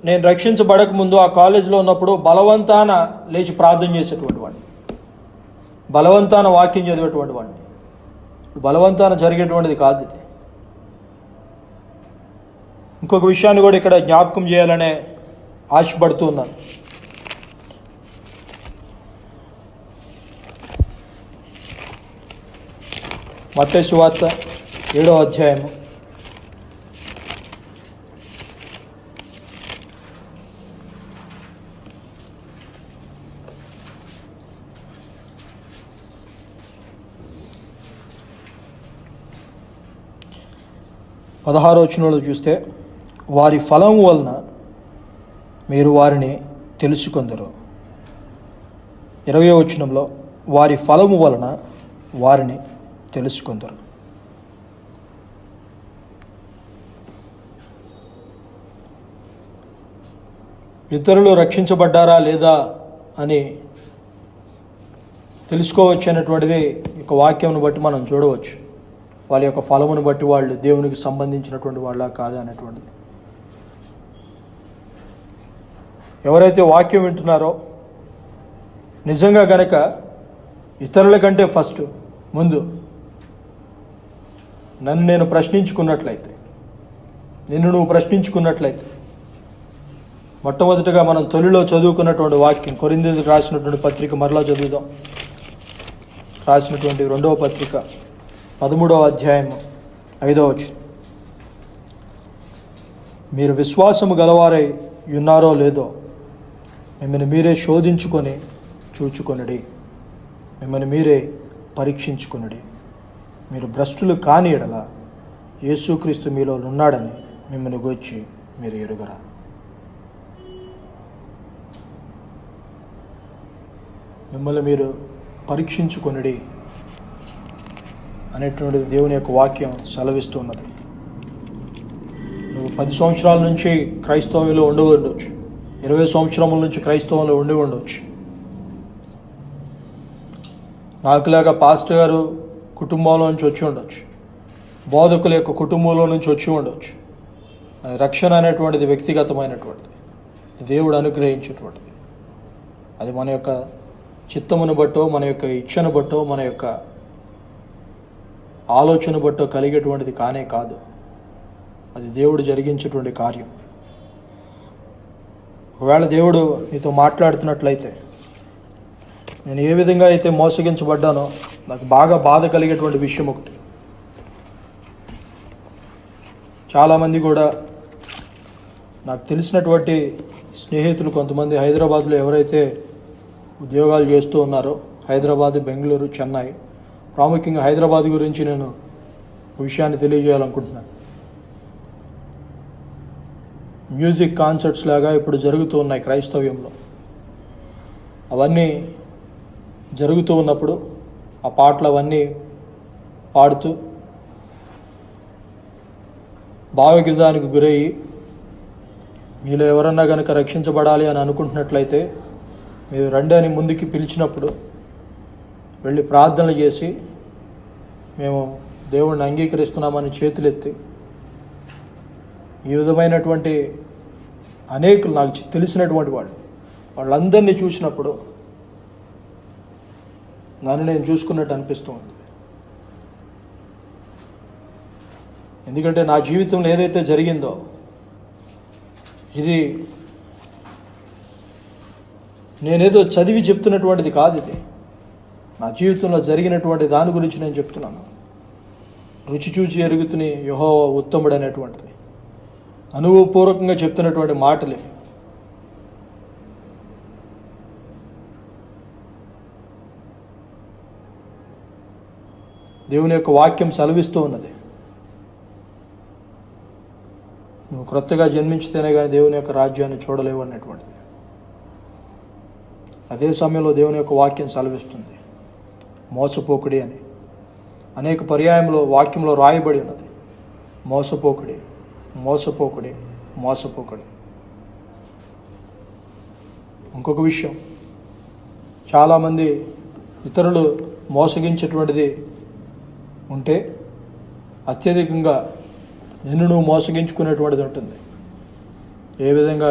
నేను రక్షించబడక ముందు ఆ కాలేజీలో ఉన్నప్పుడు బలవంతాన లేచి ప్రార్థన చేసేటువంటి వాడిని, బలవంతాన వాక్యం చదివేటువంటి వాడిని. బలవంతాన జరిగేటువంటిది కాదు ఇది. ఇంకొక విషయాన్ని కూడా ఇక్కడ జ్ఞాపకం చేయాలనే ఆశపడుతూ ఉన్నాను. మత్తయి సువార్త 7వ అధ్యాయము 16వ వచనంలో చూస్తే, వారి ఫలం వలన మీరు వారిని తెలుసుకొందరు. 20వ వచనంలో వారి ఫలము వలన వారిని తెలుసుకొందరు. ఇతరులు రక్షించబడ్డారా లేదా అని తెలుసుకోవచ్చు అనేటువంటిది ఒక వాక్యంను బట్టి మనం చూడవచ్చు. వాళ్ళ యొక్క ఫలమును బట్టి వాళ్ళు దేవునికి సంబంధించినటువంటి వాళ్ళ కాదా అనేటువంటిది. ఎవరైతే వాక్యం వింటున్నారో నిజంగా గనక ఇతరుల కంటే ఫస్ట్ ముందు నన్ను నేను ప్రశ్నించుకున్నట్లయితే, నిన్ను నువ్వు ప్రశ్నించుకున్నట్లయితే, మొట్టమొదటిగా మనం తొలిలో చదువుకున్నటువంటి వాక్యం, కొరింథీయులకు రాసినటువంటి పత్రిక మరలా చదువుదాం. రాసినటువంటి 2వ పత్రిక 13వ అధ్యాయం 5వ వచనం. మీరు విశ్వాసము గలవారై ఉన్నారో లేదో మిమ్మల్ని మీరే శోధించుకొని చూచుకొనుడి, మిమ్మల్ని మీరే పరీక్షించుకొనుడి. మీరు భ్రష్టులు కాని ఎడల యేసుక్రీస్తు మీలో ఉన్నాడని మిమ్మల్ని గూర్చి మీరు ఎరుగరా. మిమ్మల్ని మీరు పరీక్షించుకొనుడి అనేటువంటిది దేవుని యొక్క వాక్యం సెలవిస్తున్నది. నువ్వు 10 సంవత్సరాల నుంచి క్రైస్తవంలో ఉండి ఉండవచ్చు, 20 సంవత్సరముల నుంచి క్రైస్తవంలో ఉండి ఉండవచ్చు. నాకులాగా పాస్టర్ గారు కుటుంబంలో నుంచి వచ్చి ఉండవచ్చు, బోధకుల యొక్క కుటుంబంలో నుంచి వచ్చి ఉండవచ్చు. రక్షణ అనేటువంటిది వ్యక్తిగతమైనటువంటిది, దేవుడు అనుగ్రహించేటువంటిది. అది మన యొక్క చిత్తమును బట్టో, మన యొక్క ఇచ్చను బట్టో, మన యొక్క ఆలోచన బట్టో కలిగేటువంటిది కానే కాదు. అది దేవుడు జరిగించేటువంటి కార్యం. ఒకవేళ దేవుడు నీతో మాట్లాడుతున్నట్లయితే, నేను ఏ విధంగా అయితే మోసగించబడ్డానో నాకు బాగా బాధ కలిగేటువంటి విషయం ఒకటి. చాలామంది కూడా నాకు తెలిసినటువంటి స్నేహితులు కొంతమంది హైదరాబాద్లో ఎవరైతే ఉద్యోగాలు చేస్తూ ఉన్నారో, హైదరాబాద్, బెంగళూరు, చెన్నై, ప్రాముఖ్యంగా హైదరాబాద్ గురించి నేను ఒక విషయాన్ని తెలియజేయాలనుకుంటున్నాను. మ్యూజిక్ కాన్సర్ట్స్ లాగా ఇప్పుడు జరుగుతూ ఉన్నాయి క్రైస్తవ్యంలో. అవన్నీ జరుగుతూ ఉన్నప్పుడు ఆ పాటలు అవన్నీ పాడుతూ భావగీతానికి గురయ్యి, మీలో ఎవరన్నా కనుక రక్షించబడాలి అని అనుకుంటున్నట్లయితే మీరు రండి అని ముందుకి పిలిచినప్పుడు వెళ్ళి ప్రార్థనలు చేసి, మేము దేవుడిని అంగీకరిస్తున్నామని చేతులెత్తి, ఈ విధమైనటువంటి అనేకులు నాకు తెలిసినటువంటి వాళ్ళందరినీ చూసినప్పుడు నన్ను నేను చూసుకున్నట్టు అనిపిస్తూ ఉంది. ఎందుకంటే నా జీవితంలో ఏదైతే జరిగిందో ఇది నేనేదో చదివి చెప్తున్నటువంటిది కాదు. ఇది నా జీవితంలో జరిగినటువంటి దాని గురించి నేను చెప్తున్నాను. రుచి చూచి ఎరుగుతుని యెహోవా ఉత్తముడు అనేటువంటిది అనుభవపూర్వకంగా చెప్తున్నటువంటి మాటలే. దేవుని యొక్క వాక్యం సెలవిస్తూ ఉన్నది. నువ్వు క్రొత్తగా జన్మించితేనే కానీ దేవుని యొక్క రాజ్యాన్ని చూడలేవు అన్నటువంటిది. అదే సమయంలో దేవుని యొక్క వాక్యం సెలవిస్తుంది మోసపోకుడి అని. అనేక పర్యాయంలో వాక్యంలో రాయబడి ఉన్నది మోసపోకుడి, మోసపోకుడి, మోసపోకుడి. ఇంకొక విషయం, చాలామంది ఇతరులు మోసగించేటువంటిది ఉంటే అత్యధికంగా నిన్ను నువ్వు మోసగించుకునేటువంటిది ఉంటుంది. ఏ విధంగా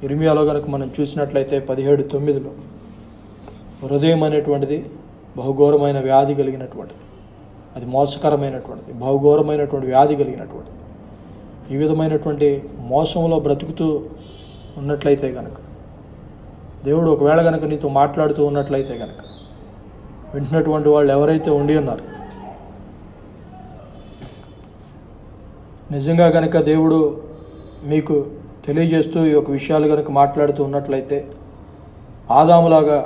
ఇర్మియాలో కనుక మనం చూసినట్లయితే 17:9 హృదయం అనేటువంటిది బహుఘోరమైన వ్యాధి కలిగినటువంటిది, అది మోసకరమైనటువంటిది, బహుఘోరమైనటువంటి వ్యాధి కలిగినటువంటిది. ఈ విధమైనటువంటి మోసంలో బ్రతుకుతూ ఉన్నట్లయితే కనుక, దేవుడు ఒకవేళ కనుక నీతో మాట్లాడుతూ ఉన్నట్లయితే కనుక, వింటున్నటువంటి వాళ్ళు ఎవరైతే ఉండి ఉన్నారు, నిజంగా కనుక దేవుడు మీకు తెలియజేస్తూ ఈ యొక్క విషయాలు కనుక మాట్లాడుతూ ఉన్నట్లయితే ఆదాములాగా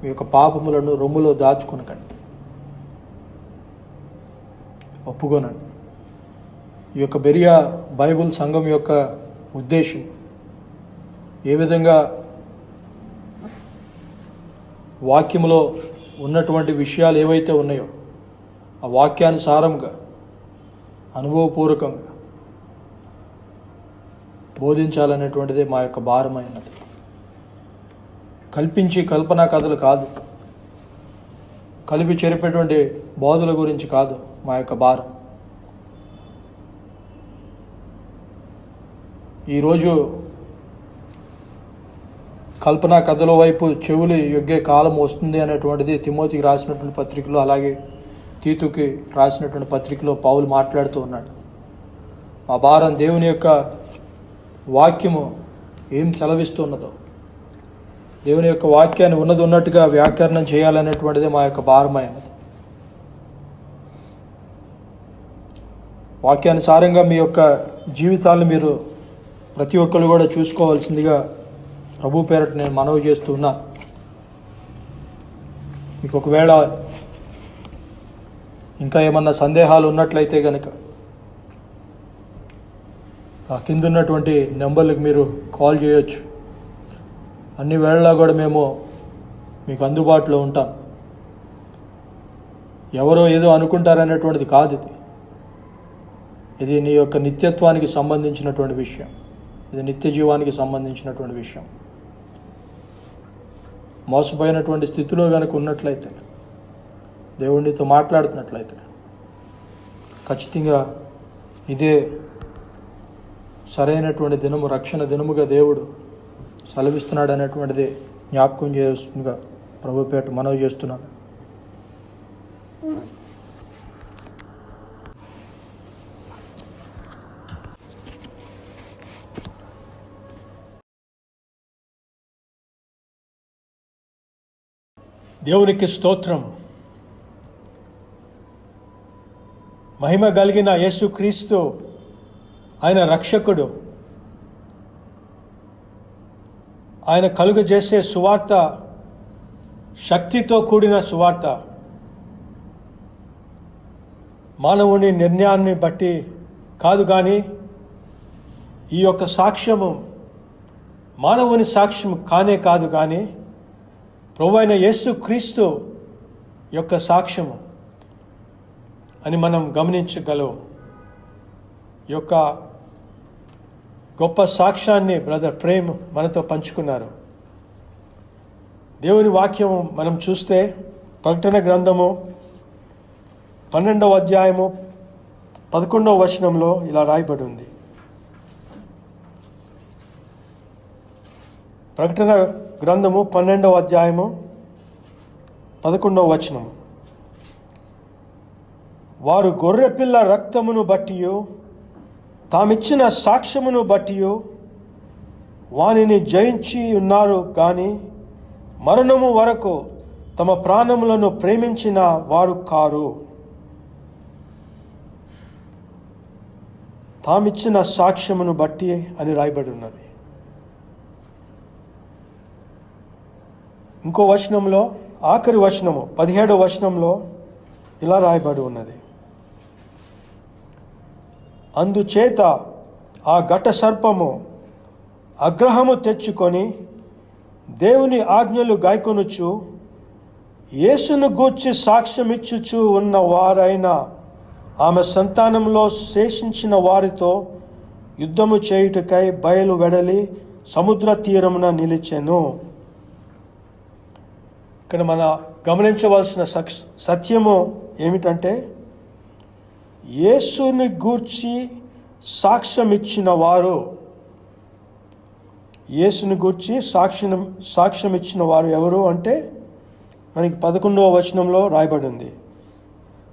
మీ యొక్క పాపములను రొమ్ములో దాచుకొనకండి, ఒప్పుకోనండి. ఈ యొక్క బెరియా బైబుల్ సంఘం యొక్క ఉద్దేశం ఏ విధంగా వాక్యములో ఉన్నటువంటి విషయాలు ఏవైతే ఉన్నాయో ఆ వాక్యానుసారంగా అనుభవపూర్వకంగా బోధించాలనేటువంటిదే మా యొక్క భారమైనది. కల్పించి కల్పనా కథలు కాదు, కలిపి చెరిపేటువంటి బోధల గురించి కాదు మా యొక్క భారం. ఈరోజు కల్పనా కథల వైపు చెవులు యొగ్గే కాలం వస్తుంది అనేటువంటిది తిమోతికి రాసినటువంటి పత్రికలో, అలాగే తీతుకి రాసినటువంటి పత్రికలో పౌలు మాట్లాడుతూ ఉన్నాడు. మా భారం దేవుని యొక్క వాక్యము ఏం సెలవిస్తున్నదో, దేవుని యొక్క వాక్యాన్ని ఉన్నది ఉన్నట్టుగా వ్యాకరణం చేయాలనేటువంటిదే మా యొక్క భారమైనది. వాక్యానుసారంగా మీ యొక్క జీవితాలను మీరు ప్రతి ఒక్కరు కూడా చూసుకోవాల్సిందిగా ప్రభు పేరట నేను మనవి చేస్తూ ఉన్నాను. మీకు ఒకవేళ ఇంకా ఏమన్నా సందేహాలు ఉన్నట్లయితే కనుక ఆ కింద ఉన్నటువంటి నెంబర్లకు మీరు కాల్ చేయొచ్చు. అన్ని వేళలా కూడా మేము మీకు అందుబాటులో ఉంటాం. ఎవరో ఏదో అనుకుంటారనేటువంటిది కాదు ఇది. ఇది నీ యొక్క నిత్యత్వానికి సంబంధించినటువంటి విషయం, ఇది నిత్య జీవానికి సంబంధించినటువంటి విషయం. మోసపోయినటువంటి స్థితిలో కనుక ఉన్నట్లయితే, దేవుడితో మాట్లాడుతున్నట్లయితే ఖచ్చితంగా ఇదే సరైనటువంటి దినము, రక్షణ దినముగా దేవుడు సెలవిస్తున్నాడు అనేటువంటిది జ్ఞాపకం చేస్తుందిగా ప్రభుపేట మనవి చేస్తున్నాను. దేవునికి స్తోత్రం. మహిమ కలిగిన యేసుక్రీస్తు ఆయన రక్షకుడు. ఆయన కలుగజేసే సువార్త శక్తితో కూడిన సువార్త. మానవుని నిర్ణయాన్ని బట్టి కాదు, కానీ ఈ యొక్క సాక్ష్యము మానవుని సాక్ష్యం కానే కాదు, కానీ ప్రభువైన యేసుక్రీస్తు యొక్క సాక్ష్యము అని మనం గమనించగలం. ఈ యొక్క గొప్ప సాక్ష్యాన్ని బ్రదర్ ప్రేమ్ మనతో పంచుకున్నారు. దేవుని వాక్యము మనం చూస్తే ప్రకటన గ్రంథము 12వ అధ్యాయము 11వ వచనంలో ఇలా రాయబడి ఉంది. ప్రకటన గ్రంథము 12వ అధ్యాయము 11వ వచనము. వారు గొర్రెపిల్ల రక్తమును బట్టియు తామిచ్చిన సాక్ష్యమును బట్టి వానిని జయించి ఉన్నారు కానీ మరణము వరకు తమ ప్రాణములను ప్రేమించిన వారు కారు. తామిచ్చిన సాక్ష్యమును బట్టి అని రాయబడి ఉన్నది. ఇంకో వచనంలో, ఆఖరి వచనము 17వ వచనంలో ఇలా రాయబడి ఉన్నది. అందుచేత ఆ ఘట సర్పము అగ్రహము తెచ్చుకొని దేవుని ఆజ్ఞలు గాయకొనుచు యేసును గూర్చి సాక్ష్యమిచ్చుచు ఉన్న వారైన ఆమె సంతానంలో శేషించిన వారితో యుద్ధము చేయుటకై బయలు వెడలి సముద్ర తీరమున నిలిచెను. ఇక్కడ మన గమనించవలసిన సత్యము ఏమిటంటే, యేసుని గూర్చి సాక్ష్యం ఇచ్చిన వారు, యేసుని గూర్చి సాక్ష్యం ఇచ్చిన వారు ఎవరు అంటే మనకి 11వ వచనంలో రాయబడింది.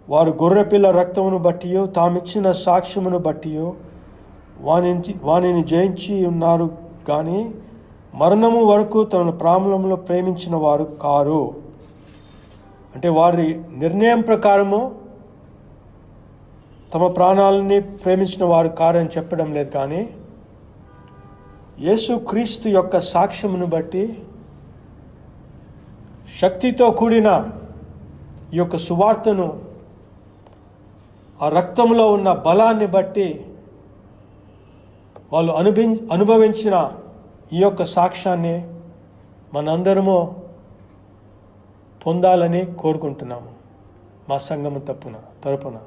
వారు గొర్రెపిల్ల రక్తమును బట్టి తామిచ్చిన సాక్ష్యమును బట్టి వానిని జయించి ఉన్నారు కానీ మరణము వరకు తన ప్రాణములను ప్రేమించిన వారు కారు. అంటే వారి నిర్ణయం ప్రకారము తమ ప్రాణాలని ప్రేమించిన వారు కారని చెప్పడం లేదు, కానీ యేసుక్రీస్తు యొక్క సాక్ష్యమును బట్టి, శక్తితో కూడిన ఈ యొక్క సువార్తను, ఆ రక్తంలో ఉన్న బలాన్ని బట్టి వాళ్ళు అనుభవించిన ఈ యొక్క సాక్ష్యాన్ని మనందరము పొందాలని కోరుకుంటున్నాము మా సంఘము తరపున.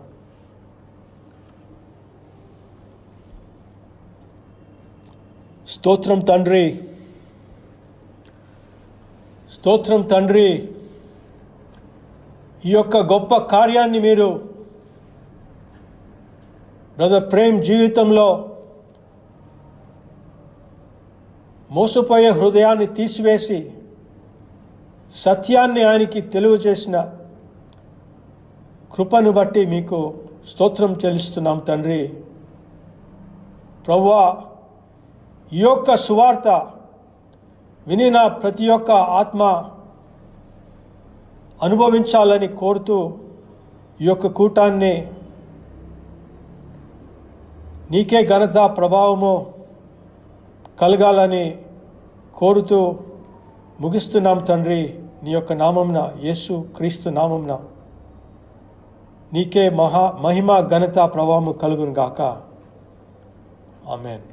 స్తోత్రం తండ్రి, స్తోత్రం తండ్రి. ఈ యొక్క గొప్ప కార్యాన్ని మీరు బ్రదర్ ప్రేమ్ జీవితంలో మోసపోయే హృదయాన్ని తీసివేసి సత్యాన్ని ఆయనకి తెలియజేసిన కృపను బట్టి మీకు స్తోత్రం చెల్లిస్తున్నాం తండ్రి. ప్రభువా, ఈ యొక్క సువార్త వినిన ప్రతి ఒక్క ఆత్మ అనుభవించాలని కోరుతూ ఈ యొక్క కూటాన్ని నీకే ఘనత ప్రభావము కలగాలని కోరుతూ ముగిస్తున్నాం తండ్రి. నీ యొక్క నామంన, యేసు క్రీస్తు నామంన నీకే మహిమ ఘనత ప్రభావము కలుగును గాక. ఆమేన్.